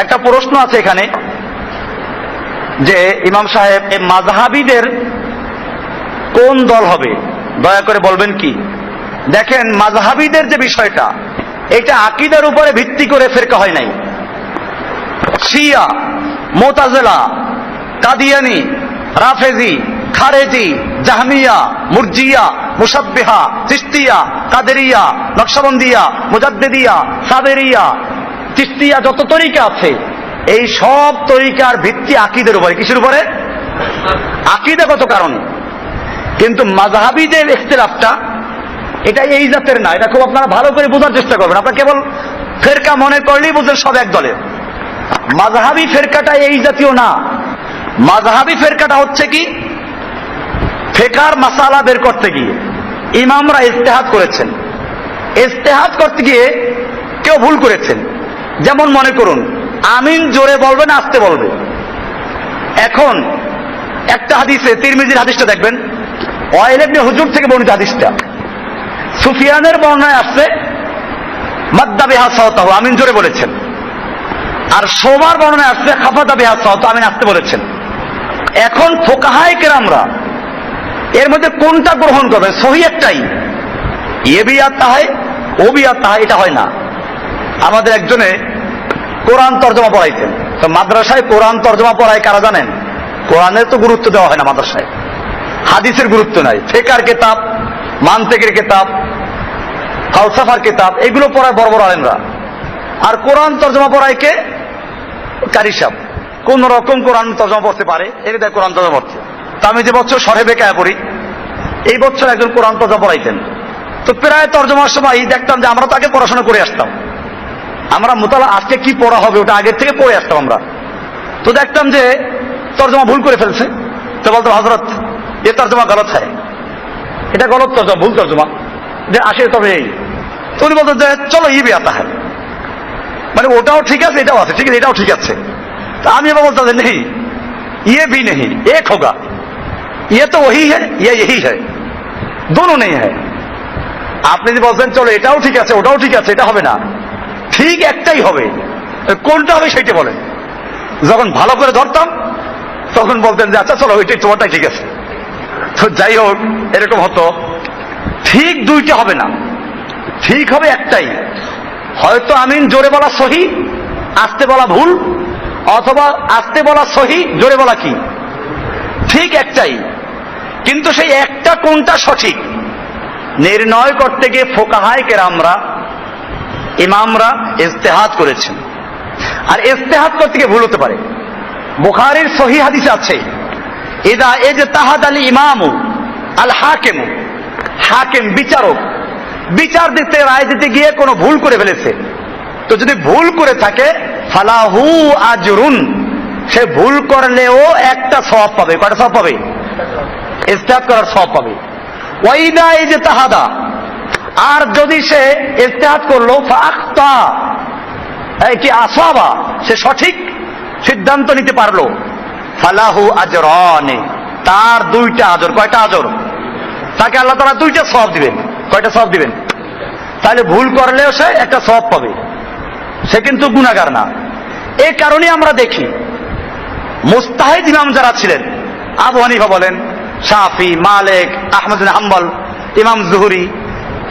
একটা প্রশ্ন আছে এখানে যে ইমাম সাহেব মাযহাবীদের কোন দল হবে, দয়া করে বলবেন কি? দেখেন, মাযহাবীদের যে বিষয়টা, এটা আকীদার উপরে ভিত্তি করে ফিরকা হয় নাই। শিয়া, মুতাজিলা, কাদিয়ানি, রাফেজি, খারেজি, জাহমিয়া, মুরজিয়া, মুশাব্বিহা, চিশতিয়া, কাদেরিয়া, নকশবন্দিয়া, মুজাদ্দিদিয়া, সাবেরিয়া, চিশতিয়া, যত তরিকা আছে এই সব তরিকার ভিত্তি আকীদার উপরে। কিসের উপরে? আকীদাগত কারণে। কিন্তু মাযহাবীদের ইখতিলাফটা এটা এই জাতের না। এটা খুব আপনারা ভালো করে বোঝার চেষ্টা করবেন। আপনারা কেবল ফেরকা মনে করলেই বুঝলেন সব এক দলের। মাযহাবী ফেরকাটা এই জাতীয় না। মাযহাবী ফেরকাটা হচ্ছে কি, ফিকহের মাসালা বের করতে গিয়ে ইমামরা ইজতিহাদ করেছেন। ইজতিহাদ করতে গিয়ে কেউ ভুল করেছেন। যেমন মনে করুন, আমিন জোরে বলবে না আস্তে বলবে। এখন একটা হাদিসে, তিরমিজির হাদিসটা দেখবেন, ওয়াইল ইবনে হুজুর থেকে বর্ণিত হাদিসটা, সুফিয়ানের বর্ণনায় আসছে মাদ্দা বিহা সাওতাহু, আমিন জোরে বলেছেন। আর শোবার বর্ণনায় আসছে খাফাদা বিহা সাওতাহু, আমিন আস্তে বলেছেন। এখন ফুকাহায়ে কেরামরা এর মধ্যে কোনটা গ্রহণ করবে? সহি একটাই, ইয়ে বি আতা হয় ও বি আতা হয়, এটা হয় না। আমাদের একজনে কোরআন তর্জমা পড়াইতেন। তো মাদ্রাসায় কোরআন তর্জমা পড়ায় কারা জানেন? কোরআনের তো গুরুত্ব দেওয়া হয় না মাদ্রাসায়, হাদিসের গুরুত্ব নাই। ফিকহের কিতাব, মানতিকের কিতাব, ফালসাফার কিতাব, এগুলো পড়ায় বড় বড় আলেমরা। আর কোরআন তর্জমা পড়ায় কে? কারি সাহেব। কোন রকম কোরআন তর্জমা পড়তে পারে, এর দেয় কোরআন তর্জমা পড়ছে। তা আমি যে বছর শরহে বেকায়া পড়ি, এই বছর একজন কোরআন তর্জমা পড়াইতেন। তো প্রায় তর্জমার সময় দেখতাম যে আমরা তাকে পড়াশোনা করে আসতাম। আমরা মুতালা আজকে কি পড়া হবে ওটা আগের থেকে পড়ে আসতাম আমরা। তো দেখতাম যে তর্জমা ভুল করে ফেলছে। তো বলতো, হযরত এ তর্জমা গলত হয়, এটা গলত তর্জমা, ভুল তর্জমা, যে আসে তবে এই। তো উনি বলতো যে চলো ই বি আতা হয়, মানে ওটাও ঠিক আছে এটাও আছে, ঠিক আছে এটাও ঠিক আছে। তা আমি এবার বলতাম যে নেই, ये भी नहीं, एक होगा, ये तो वही है, ये यही है, दोनों नहीं है। আপনি যে বলছেন চলো এটাও ঠিক আছে ওটাও ঠিক আছে, এটা হবে না, ঠিক একটাই হবে, কোনটা হবে সেইটা বলেন। যখন ভালো করে ধরতাম তখন বলতেন যে আচ্ছা চলো ওইটাই তোমারটাই ঠিক আছে। তো যাই হোক, এরকম হতো। ঠিক দুইটা হবে না, ঠিক হবে একটাই। হয়তো আমিন জোরে বলা সহি, আস্তে বলা ভুল, অথবা আস্তে বলা সহি, জোরে বলা কি ঠিক একটাই। কিন্তু সেই একটা কোনটা সঠিক নির্ণয় করতে গিয়ে ফুকাহায়ে কেরামরা, ইমামরা ইজতিহাদ করেছেন। আর ইজতিহাদ করতে গিয়ে ভুল হতে পারে। বুখারীর সহি হাদিস আছে, ইদা ইজতাহাদ আল ইমামু আল হাকিমু, হাকিম বিচারক, বিচার দিতে রায় দিতে গিয়ে কোনো ভুল করে ফেলেছে। তো যদি ভুল করে থাকে ফালাহু আজরুন, সে ভুল করলেও একটা সওয়াব পাবে। কয়টা সওয়াব পাবে? ইজতিহাদ করার সওয়াব পাবে। ওয়াইদা ইজতাহাদা, আর যদি সে ইজতিহাদ করলো ফাআখতা, কি আসাবা, সে সঠিক সিদ্ধান্ত নিতে পারলো, ফালাহু আজরানে, তার দুইটা আজর। কয়টা আজর? তাকে আল্লাহ তাআলা দুইটা সওয়াব দিবেন। কয়টা সওয়াব দিবেন? তাহলে ভুল করলেও সে একটা সওয়াব পাবে, সে কিন্তু গুনাহগার না। এই কারণে আমরা দেখি মুস্তাহিদ ইমাম যারা ছিলেন, আবু হানিফা বলেন, শাফি, মালিক, আহমদ বিন হাম্বল, ইমাম জুহরি,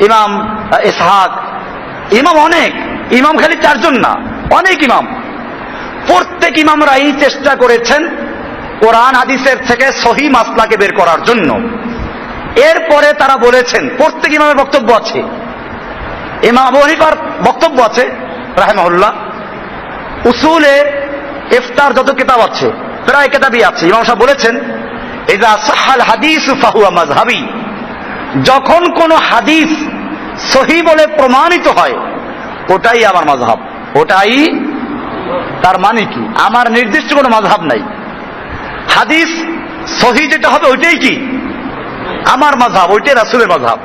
ইমাম ইসহাক, ইমাম অনেক, ইমাম খালি চারজন না, অনেক ইমাম। প্রত্যেক ইমামরাই চেষ্টা করেছেন কোরআন হাদিসের থেকে সহি মাসলাকে বের করার জন্য। এরপরে তারা বলেছেন, প্রত্যেক ইমামের বক্তব্য আছে। ইমাম আবু হানিফার বক্তব্য আছে রাহিমাহুল্লাহ, উসুলে ইফতার যত কিতাব আছে প্রায় কিতাবই আছে। ইমাম সাহেব বলেছেন, ইযা সাহাল হাদিস ফাহুয়া মাযহাবি, যখন কোন হাদিস সহি বলে প্রমাণিত হয় ওটাই আমার মাযহাব। ওটাই, তার মানে কি আমার নির্দিষ্ট কোনো মাযহাব নাই। হাদিস সহি যেটা হবে ওইটাই কি আমার মাযহাব, ওইটাই রাসূলের মাযহাব।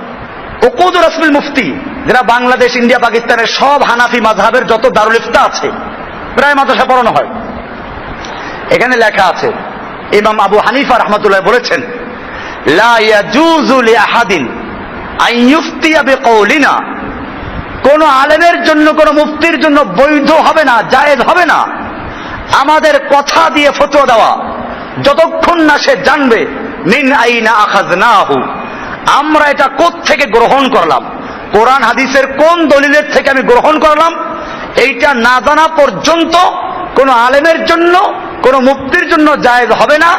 উকুদ রাসূল মুফতি, যারা বাংলাদেশ, ইন্ডিয়া, পাকিস্তানের সব হানাফি মাযহাবের যত দারুল ইফতা আছে প্রায় মাদ্রাসায় পড়ানো হয়। এখানে লেখা আছে, ইমাম আবু হানিফা রাহমাতুল্লাহ বলেছেন, লা ইয়াজুযু লিআহাদিন আন ইফতিয়া বিকাউলিনা, কোন আলেমের জন্য, কোন মুফতির জন্য বৈধ হবে না, জায়েজ হবে না আমাদের কথা দিয়ে ফতোয়া দেওয়া, যতক্ষণ না সে জানবে মিন আইনা আখাযনাহু, আমরা এটা কোত্থেকে গ্রহণ করলাম, কোরআন হাদিসের কোন দলিলের থেকে আমি গ্রহণ করলাম, এইটা না জানা পর্যন্ত কোন আলেমের জন্য, কোন মুফতির জন্য জায়েজ হবে না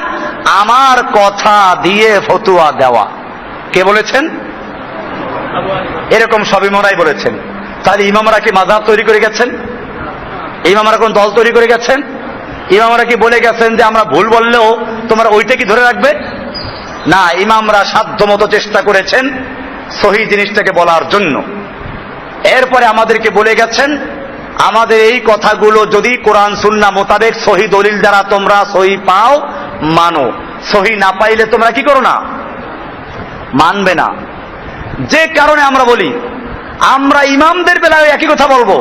আমার কথা দিয়ে ফতোয়া দেওয়া। কে বলেছেন? এরকম সব ইমামরাই বলেছেন। তাহলে ইমামরা কি মাযহাব তৈরি করে গেছেন? ইমামরা কোন দল তৈরি করে গেছেন? ইমামরা কি বলে গেছেন যে আমরা ভুল বললেও তোমরা ওইটা কি ধরে রাখবে? না, ইমামরা সাধ্যমতো চেষ্টা করেছেন সহি জিনিসটাকে বলার জন্য। এরপরে আমাদেরকে বলে গেছেন আমাদের এই কথাগুলো যদি কোরআন সুন্নাহ মোতাবেক সহি দলিল দ্বারা তোমরা সহি পাও মানো, সহি না পাইলে তোমরা কি করো না, মানবে না। যে কারণে আমরা বলি আমরা ইমামদের বেলায় একই কথা বলবো,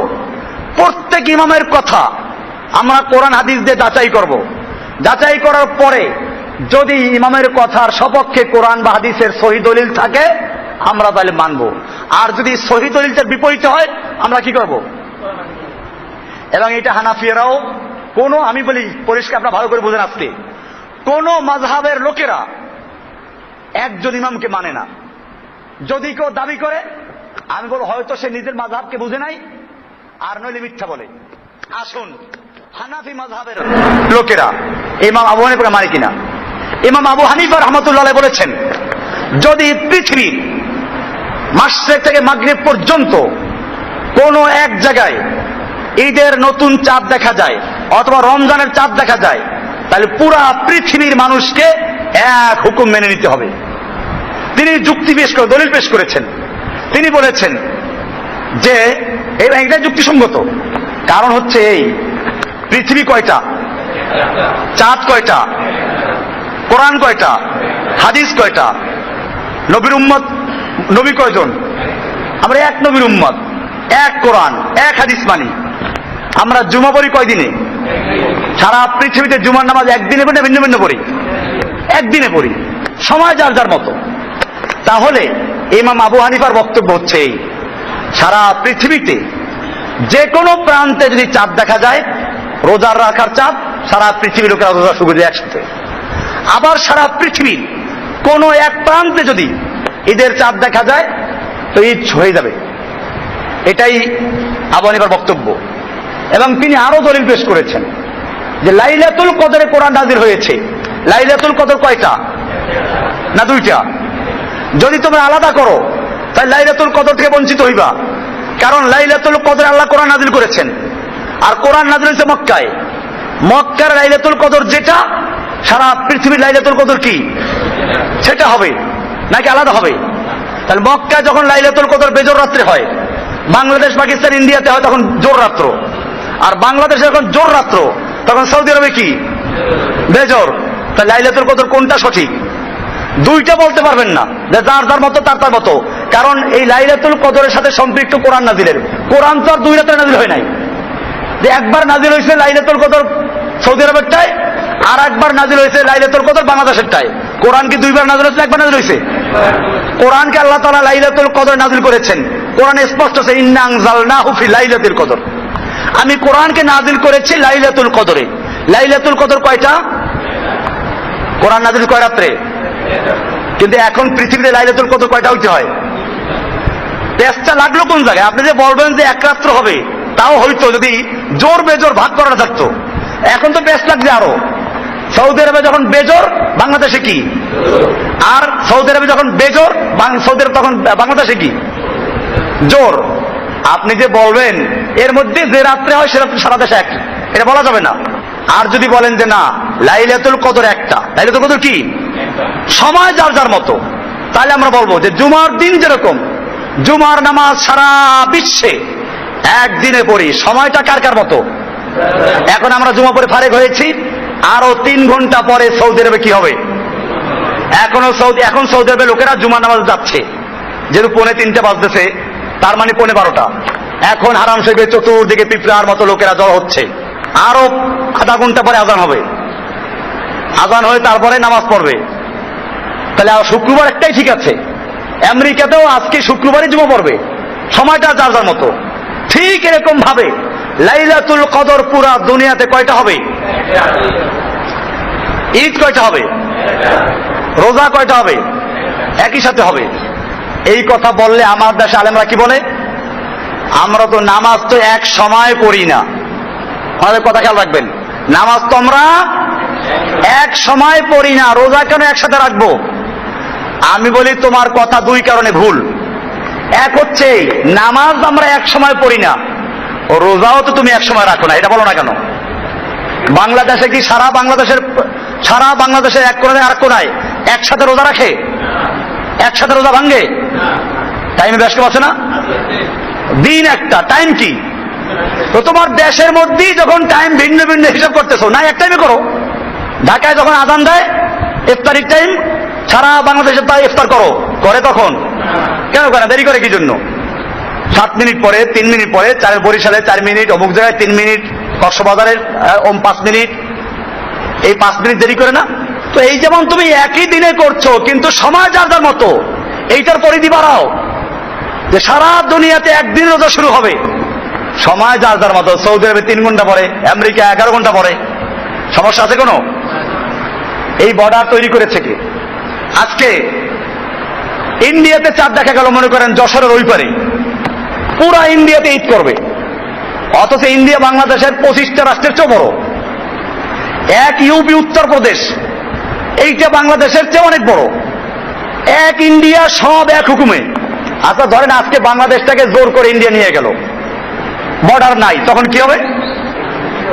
প্রত্যেক ইমামের কথা আমরা কোরআন হাদিস দিয়ে যাচাই করব। যাচাই করার পরে যদি ইমামের কথার সপক্ষে কোরআন বা হাদিসের সহি দলিল থাকে আমরা তাহলে মানব, আর যদি সহি দলিলটার বিপরীতে হয় আমরা কি করব? এবং এটা হানাফিয়ারাও কোনো, আমি বলি পরিষ্কার, আপনারা ভালো করে বুঝেন, আজকে কোন মাযহাবের লোকেরা একজন ইমামকে মানে না। যদি কেউ দাবি করে আমি বলবো হয়তো সে নিজের মাযহাবকে বুঝে নাই, আর নইলে মিথ্যা বলে। আসুন, হানাফি মাযহাবের লোকেরা ইমাম আবু হানিফা মানে কিনা? ইমাম আবু হানিফা রাহমাতুল্লাহ আলাইহি বলেছেন যদি পৃথিবীর মাশরিক থেকে মাগরিব পর্যন্ত কোন এক জায়গায় ঈদের নতুন চাঁদ দেখা যায় অথবা রমজানের চাঁদ দেখা যায় তাহলে পুরা পৃথিবীর মানুষকে এক হুকুম মেনে নিতে হবে। তিনি যুক্তি পেশ করে দলিল পেশ করেছেন। তিনি বলেছেন যে এটা যুক্তিসঙ্গত, কারণ হচ্ছে এই পৃথিবী কয়টা, চাঁদ কয়টা, কোরআন কয়টা, হাদিস কয়টা, নবীর উম্মত নবী কয়জন? আমরা এক নবীর উম্মত, এক কোরআন, এক হাদিস মানি। আমরা জুমা পড়ি কয়দিনে? সারা পৃথিবীতে জুমার নামাজ একদিনে পড়ি না ভিন্ন ভিন্ন পড়ি? একদিনে পড়ি, সময় যার যার মতো। তাহলে ইমাম আবু হানিফার বক্তব্য হচ্ছে এই, সারা পৃথিবীতে যে কোনো প্রান্তে যদি চাঁদ দেখা যায়, রোজার রাখার চাঁদ, সারা পৃথিবীর লোকেরা রোজা শুরু করে একসাথে। আবার সারা পৃথিবীর কোন এক প্রান্তে যদি ঈদের চাঁদ দেখা যায় তো ঈদ হয়ে যাবে। এটাই আবু হানিফার বক্তব্য। এবং তিনি আরো দলিল পেশ করেছেন যে লাইলাতুল কদরে কোরআন নাযিল হয়েছে। লাইলাতুল কদর কয়টা? না দুইটা। যদি তোমরা আলাদা করো তাহলে লাইলাতুল কদর থেকে বঞ্চিত হইবা, কারণ লাইলাতুল কদরে আল্লাহ কোরআন নাযিল করেছেন, আর কোরআন নাযিল হয়েছে মক্কায়। মক্কার লাইলাতুল কদর যেটা, সারা পৃথিবীর লাইলাতুল কদর কি সেটা হবে নাকি আলাদা হবে? তাহলে মক্কায় যখন লাইলাতুল কদর বেজর রাত্রে হয়, বাংলাদেশ পাকিস্তান ইন্ডিয়াতে হয় তখন জোর রাত্র, আর বাংলাদেশে যখন জোর রাত্র তখন সৌদি আরবে কি বেজর। তাহলে লাইলাতুল কদর কোনটা সঠিক? দুইটা বলতে পারবেন না, যার যার মতো তার তার মতো, কারণ এই লাইলাতুল কদরের সাথে সম্পৃক্ত কোরআন নাযিলের। কোরআন তো আর দুই রাতে নাযিল হয় নাই, যে একবার নাযিল হয়েছে লাইলাতুল কদর সৌদি আরবেরটায়, আর একবার নাযিল হয়েছে লাইলাতুল কদর বাংলাদেশেরটায়। কোরআন কি দুইবার নাযিল হয়েছে, একবার নাযিল হয়েছে? কোরআনকে আল্লাহ তাআলা লাইলাতুল কদর নাযিল করেছেন। কোরআনে স্পষ্ট আছে ইন্না আনজালনাহু ফি লাইলাতুল কদর, আমি কোরআনকে নাযিল করেছি লাইলাতুল কদরে। লাইলাতুল কদর কয়টা? কোরআন নাযিল কয় রাত্রে? কিন্তু এখন পৃথিবীতে লাইলাতুল কদর কয়টা হইতে হয়? পেঁচটা লাগলো কোন জায়গায়? আপনি যে বলবেন যে এক রাত্র হবে, তাও হইতো যদি জোর বেজোর ভাগ করা থাকতো। এখন তো পেঁচ লাগছে আরো। সৌদি আরবে যখন বেজোর, বাংলাদেশে কি? আর সৌদি আরবে যখন বেজোর, সৌদি আরব তখন বাংলাদেশে কি জোর। আপনি যে বলবেন এর মধ্যে যে রাত্রে হয় সে রাত্রে সারা দেশে এক, এটা বলা যাবে না। আর যদি বলেন যে না লাইলাতুল কদর একটা, লাইলাতুল কদর কি সময় যার যার মতো, তাহলে আমরা বলবো যে জুমার দিন যেরকম জুমার নামাজ সারা বিশ্বে একদিনে পড়ি, সময়টা কার কার মতো? এখন আমরা জুমা পড়ে ফারেক হয়েছি, আরো 3 ঘন্টা পরে সৌদি আরবে কি হবে? এখন সৌদি আরবের লোকেরা জুমার নামাজ যাচ্ছে, যেহেতু 2:45 বাজতেছে, তার মানে 12:15। এখন হারাম শরীফের চতুর্দিকে পিঁপড়ার মতো লোকেরা জড়ো হচ্ছে, আরো আধা ঘন্টা পরে আজান হবে, আজান হয়ে তারপরে নামাজ পড়বে। তাহলে শুক্রবার একটাই ঠিক আছে। আমেরিকাতেও আজকে শুক্রবারই জুমা পড়বে, সময়টা যার যার মতো। ঠিক এরকম ভাবে লাইলাতুল কদর পুরা দুনিয়াতে কয়টা হবে? ঈদ কয়টা হবে? রোজা কয়টা হবে? একই সাথে হবে। এই কথা বললে আমার দেশে আলেমরা কি বলে? আমরা তো নামাজ তো এক সময় পড়ি না। আমাদের কথা খেয়াল রাখবেন, নামাজ তো আমরা এক সময় পড়ি না, রোজা কেন একসাথে রাখবো? আমি বলি তোমার কথা দুই কারণে ভুল। এক হচ্ছে নামাজ আমরা এক সময় পড়ি না, ও রোজাও তো তুমি এক সময় রাখো না, এটা বলো না কেন? বাংলাদেশে কি সারা বাংলাদেশের এক কোণায় আর কোণায় একসাথে রোজা রাখে? একসাথে রোজা ভাঙ্গে? টাইমে ব্যস্ত আছে না? দিন একটা, টাইম কি? তো তোমার দেশের মধ্যেই যখন টাইম ভিন্ন ভিন্ন হিসাব করতেছো, না এক টাইমে করো। ঢাকায় যখন আজান দেয় ইফতারির টাইম, সারা বাংলাদেশে তাই ইফতার করো, করে তখন কেন করে? দেরি করে কি জন্য? 7 মিনিট পরে, 3 মিনিট পরে, বরিশালে 4 মিনিট, অমুক জায়গায় 3 মিনিট, কক্সবাজারের 5 মিনিট, এই 5 মিনিট দেরি করে না? তো এই যেমন তুমি একই দিনে করছো, কিন্তু সময় যার যার মতো, এইটার পরিধি বাড়াও যে সারা দুনিয়াতে একদিন রোজা শুরু হবে, সময় যার যার মতো। সৌদি আরবে 3 ঘন্টা পরে, আমেরিকা 11 ঘন্টা পরে। সমস্যা আছে কোনো? এই বর্ডার তৈরি করেছে কি? আজকে ইন্ডিয়াতে চাঁদ দেখা গেল, মনে করেন যশোরের ওই পারে, পুরা ইন্ডিয়াতে ঈদ করবে, অথচ ইন্ডিয়া বাংলাদেশের 25টা রাষ্ট্রের চেয়ে বড়। এক ইউপি উত্তরপ্রদেশ, এইটা বাংলাদেশের চেয়ে অনেক বড়। এক ইন্ডিয়া, সব এক হুকুমে। আচ্ছা ধরেন আজকে বাংলাদেশটাকে জোর করে ইন্ডিয়া নিয়ে গেল, বর্ডার নাই, তখন কি হবে?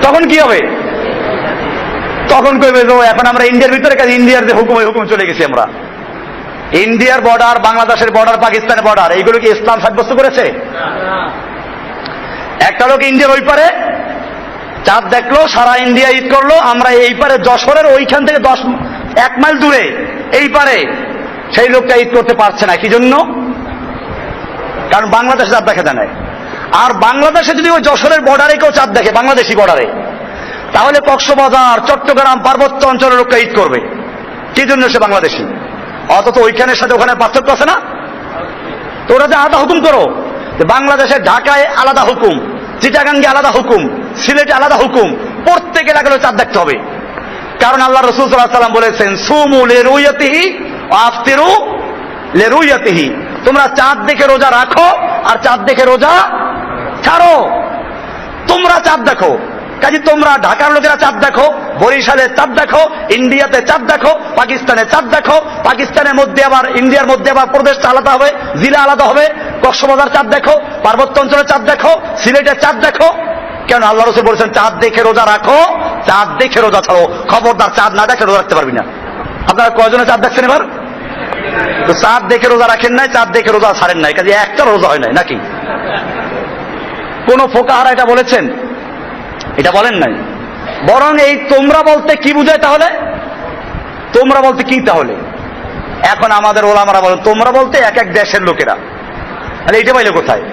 তখন কি হবে? তখন কইবে যে এখন আমরা ইন্ডিয়ার ভিতরে, কাজে ইন্ডিয়ার যে হুকুম, হুকুম চলে গেছি আমরা। ইন্ডিয়ার বর্ডার, বাংলাদেশের বর্ডার, পাকিস্তানের বর্ডার, এইগুলো কি ইসলাম সাব্যস্ত করেছে? একটা লোক ইন্ডিয়ার ওই পারে চাঁদ দেখলো, সারা ইন্ডিয়া ঈদ করলো, আমরা এই পারে যশোরের ওইখান থেকে 1 মাইল দূরে এই পারে সেই লোকটা ঈদ করতে পারছে না। কি জন্য? কারণ বাংলাদেশে চাঁদ দেখা যায় না। আর বাংলাদেশে যদি ওই যশোরের বর্ডারে কেউ চাঁদ দেখে, বাংলাদেশি বর্ডারে, তাহলে কক্সবাজার, চট্টগ্রাম, পার্বত্য অঞ্চলের লোকটা ঈদ করবে। কি জন্য? সে বাংলাদেশি। অথচ ওইখানের সাথে ওখানে পার্থক্য আছে না? তো ওরা যে আলাদা হুকুম করো, বাংলাদেশের ঢাকায় আলাদা হুকুম, চিটাগাঙ্গে আলাদা হুকুম, সিলেটে আলাদা হুকুম, প্রত্যেকে লাগলে চাঁদ দেখতে হবে। কারণ আল্লাহ রাসূল সাল্লাল্লাহু আলাইহি ওয়াসাল্লাম বলেছেন, সুমু লিরুয়াতিহি ওয়া আফতিরু লিরুয়াতিহি, তোমরা চাঁদ দেখে রোজা রাখো আর চাঁদ দেখে রোজা ছাড়ো। তোমরা চাঁদ দেখো, কাজে তোমরা ঢাকার লোকেরা চাঁদ দেখো, বরিশালে চাঁদ দেখো, ইন্ডিয়াতে চাঁদ দেখো, পাকিস্তানে চাঁদ দেখো, পাকিস্তানের মধ্যে আবার, ইন্ডিয়ার মধ্যে আবার প্রদেশটা আলাদা হবে, জেলা আলাদা হবে, কক্সবাজার চাঁদ দেখো, পার্বত্য অঞ্চলে চাঁদ দেখো, সিলেটের চাঁদ দেখো। কেন? আল্লাহ রাসূল বলেছেন চাঁদ দেখে রোজা রাখো, চাঁদ দেখে রোজা ছাড়ো। খবরদার চাঁদ না দেখে রোজা রাখতে পারবি না। আপনারা কয়জনে চাঁদ দেখছেন এবার? তো চাঁদ দেখে রোজা রাখেন নাই, চাঁদ দেখে রোজা ছাড়েন নাই, কাজে একটা রোজা হয় নাই নাকি? কোন ফোকাহারা এটা বলেছেন? এটা বলেন নাই। বরং এই তোমরা বলতে কি বুঝায় তাহলে? তোমরা বলতে কি তাহলে? এখন আমাদের ওলামারা বলেন তোমরা বলতে এক এক দেশের লোকেরা। তাহলে এইটা পাইলে কোথায়?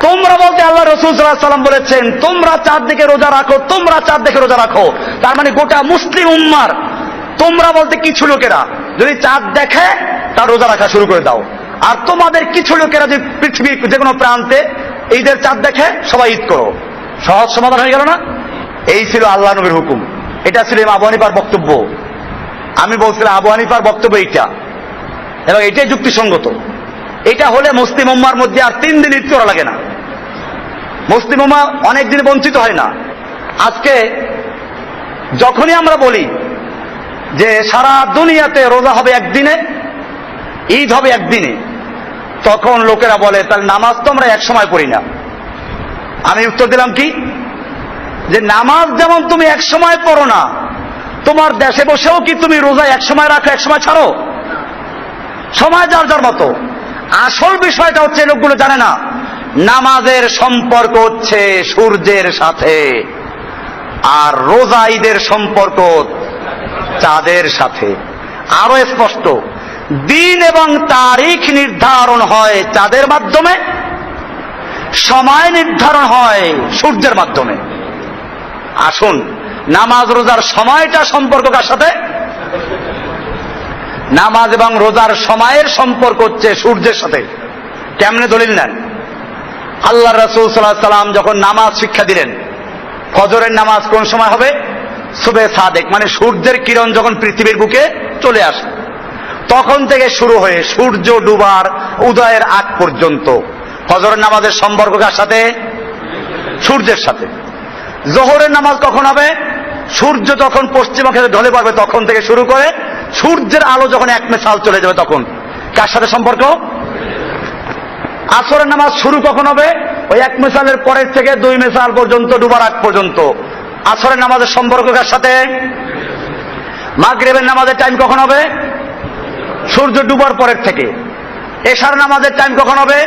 তোমরা বলতে আল্লাহ রাসূল সাল্লাল্লাহু আলাইহি ওয়াসাল্লাম বলেছেন তোমরা চাঁদ দেখে রোজা রাখো, তোমরা চাঁদ দেখে রোজা রাখো। তার মানে গোটা মুসলিম উম্মার তোমরা বলতে কিছু লোকেরা যদি চাঁদ দেখে তার রোজা রাখা শুরু করে দাও। আর তোমাদের কিছু লোকেরা যদি পৃথিবীর যে কোনো প্রান্তে ঈদের চাঁদ দেখে সবাই ঈদ করো। সহজ সমাধান হয়ে গেল না? এই ছিল আল্লাহ নবীর হুকুম। এটা ছিল আবু হানিফার বক্তব্য। আমি বলছিলাম আবু হানিফার বক্তব্য এইটা, এবং এটাই যুক্তিসঙ্গত। এটা হলে মুসলিম উম্মার মধ্যে আর 3 দিন ঈদ করা লাগে না, মুসলিম উম্মাহ অনেক দিন বঞ্চিত হয় না। আজকে যখনই আমরা বলি যে সারা দুনিয়াতে রোজা হবে একদিনে, ঈদ হবে একদিনে, তখন লোকেরা বলে তাহলে নামাজ তো আমরা এক সময় পড়ি না। আমি উত্তর দিলাম কি, যে নামাজ যেমন তুমি এক সময় পড়ো না, তোমার দেশে বসেও কি তুমি রোজা এক সময় রাখো এক সময় ছাড়ো? সময় যার যার মতো। আসল বিষয়টা হচ্ছে লোকগুলো জানে না, নামাজের সম্পর্ক হচ্ছে সূর্যের সাথে, আর রোজা ঈদের সম্পর্ক চাঁদের সাথে। আরো স্পষ্ট, দিন এবং তারিখ নির্ধারণ হয় চাঁদের মাধ্যমে, সময় নির্ধারণ হয় সূর্যের মাধ্যমে। আসুন, নামাজ রোজার সময়টা সম্পর্ক কার সাথে? নামাজ এবং রোজার সময়ের সম্পর্ক হচ্ছে সূর্যের সাথে। কেমনে দলিল নেন? আল্লাহ রাসূল সাল্লাল্লাহু আলাইহি ওয়াসাল্লাম যখন নামাজ শিক্ষা দিলেন, ফজরের নামাজ কোন সময় হবে? সুবে সাদেক, মানে সূর্যের কিরণ যখন পৃথিবীর বুকে চলে আসে তখন থেকে শুরু হয়ে সূর্য ডুবার উদয়ের আগ পর্যন্ত। ফজরের নামাজের সম্পর্ক কার সাথে? সূর্যের সাথে। জোহরের নামাজ কখন হবে? সূর্য যখন পশ্চিমাকে ঢলে পড়বে তখন থেকে শুরু করে সূর্যের আলো যখন এক মেসাল চলে যাবে তখন। কার সাথে সম্পর্ক? আসরের নামাজ শুরু কখন হবে? ওই এক মেসালের পরের থেকে 2 মেসাল পর্যন্ত, ডুবার আগ পর্যন্ত। আসরের নামাজের সম্পর্ক কার সাথে? মাগরিবের নামাজের টাইম কখন হবে? সূর্য ডুবার পরের থেকে। এশার নামাজের টাইম কখন হবে?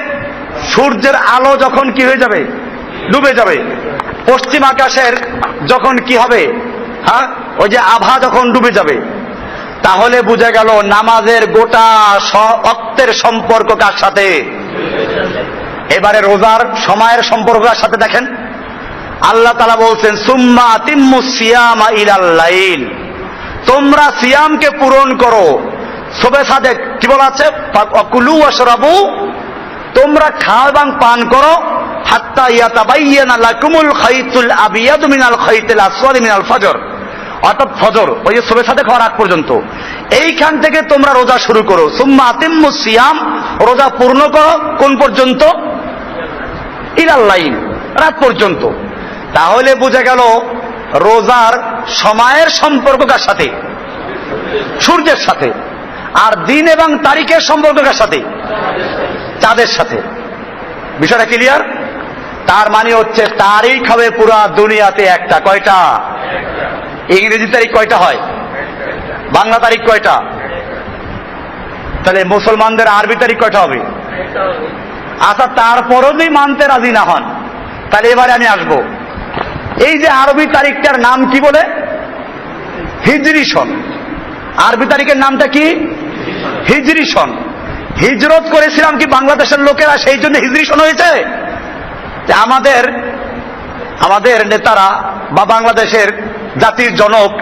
সূর্যের আলো যখন কি হয়ে যাবে? ডুবে যাবে। পশ্চিম আকাশের যখন কি হবে? হ্যাঁ, ওই যে আভা যখন ডুবে যাবে। তাহলে বুঝা গেল নামাজের গোটা ওয়াক্তের সম্পর্ক কার সাথে? এবারে রোজার সময়ের সম্পর্ক কার সাথে দেখেন। আল্লাহ তাআলা বলছেন সুম্মা আতিম্মুস সিয়ামা ইলাল লাইল, তোমরা সিয়ামকে পূরণ করো। সুবে সাদেক কি বলা আছে? কুলু ওয়াশরাবু, তোমরা খাও এবং পান করো। হাত্তা ইয়াতাবায়্যানা লাকুমুল খাইতুল আবিয়াদু মিনাল খাইতিল আসওয়াদি মিনাল ফজর, অর্থাৎ ফজর ওই যে সুবে সাদেক হওয়ার আগ পর্যন্ত এইখান থেকে তোমরা রোজা শুরু করো। সুম্মা আতিম্মুস সিয়াম, রোজা পূর্ণ করো কোন পর্যন্ত? ইলাল লাইল, রাত পর্যন্ত। তাহলে বোঝা গেল রোজার সময়ের সম্পর্ক কার সাথে? সূর্যের সাথে। আর দিন এবং তারিখের সম্পর্ক কার সাথে? চাঁদের সাথে। বিষয়টা ক্লিয়ার? তার মানে হচ্ছে তারিখ হবে পুরা দুনিয়াতে একটা। কয়টা? ইংরেজি তারিখ কয়টা হয়? বাংলা তারিখ কয়টা? তাহলে মুসলমানদের আরবি তারিখ কয়টা হবে? আচ্ছা, তারপরও যদি মানতে রাজি না হন তাহলে এবারে আমি আসবো। এই যে আরবি তারিখটার নাম কি বলে? হিজরি সন। আরবি তারিখের নামটা কি? হিজরি সন। হিজরত করেছিলাম কি বাংলাদেশের লোকেরা, সেই জন্য হিজরি সন হয়েছে? আমাদের নেতারা বা বাংলাদেশের জাতির জনক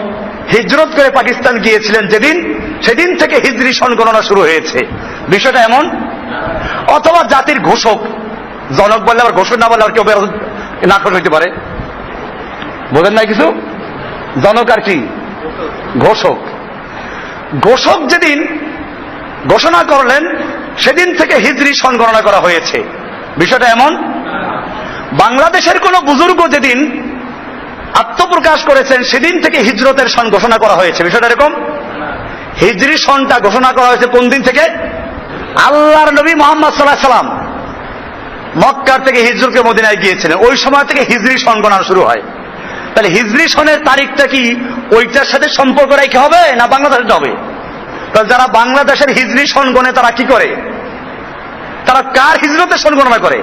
হিজরত করে পাকিস্তান গিয়েছিলেন যেদিন, সেদিন থেকে হিজরি সন গণনা শুরু হয়েছে। বিষয়টা এমন। অথবা জাতির ঘোষক, জনক বললে আবার ঘোষক না বললে আর কেউ নাটক হইতে পারে, বোঝেন নাই কিছু? জনক আর কি? ঘোষক। ঘোষক যেদিন ঘোষণা করলেন সেদিন থেকে হিজরি সন গণনা করা হয়েছে। বিষয়টা এমন। বাংলাদেশের কোন বুজুর্গ যেদিন আত্মপ্রকাশ করেছেন সেদিন থেকে হিজরতের সন ঘোষণা করা হয়েছে। বিষয়টা এরকম। হিজরি সনটা ঘোষণা করা হয়েছে কোন দিন থেকে? আল্লাহর নবী মুহাম্মদ সাল্লাল্লাহু আলাইহি ওয়াসাল্লাম মক্কা থেকে হিজরত করে মদিনায় গিয়েছিলেন, ওই সময় থেকে হিজরি সন গণনা শুরু হয়। তাহলে হিজরি সনের তারিখটা কি ওইটার সাথে সম্পর্ক রেখে হবে না বাংলাদেশের হবে? যারা বাংলাদেশের হিজরি সন গণে তারা কি করে? তারা কার হিজরতের সন গণনা করে?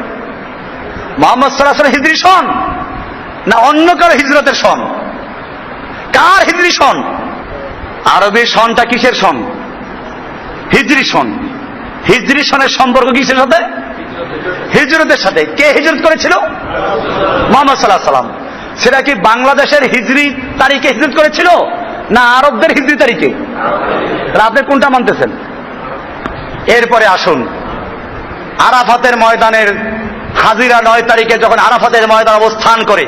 মুহাম্মদ সাল্লাল্লাহু আলাইহি ওয়াসাল্লাম হিজরি সন না অন্য কারো হিজরতের সন? কার হিজরি সন? আরবি সনটা কিসের সন? হিজরি সন। হিজরি সনের সম্পর্ক কিসের সাথে? হিজরতের সাথে। কে হিজরত করেছিল? মুহাম্মদ সাল্লাল্লাহু আলাইহি ওয়াসাল্লাম। সেটা কি বাংলাদেশের হিজরি তারিখে হিজরত করেছিল না আরবদের হিজরি তারিখে? আপনি কোনটা মানতেছেন? এরপরে আসুন, আরাফাতের ময়দানের হাজিরা 9 তারিখে যখন আরাফাতের ময়দান অবস্থান করে,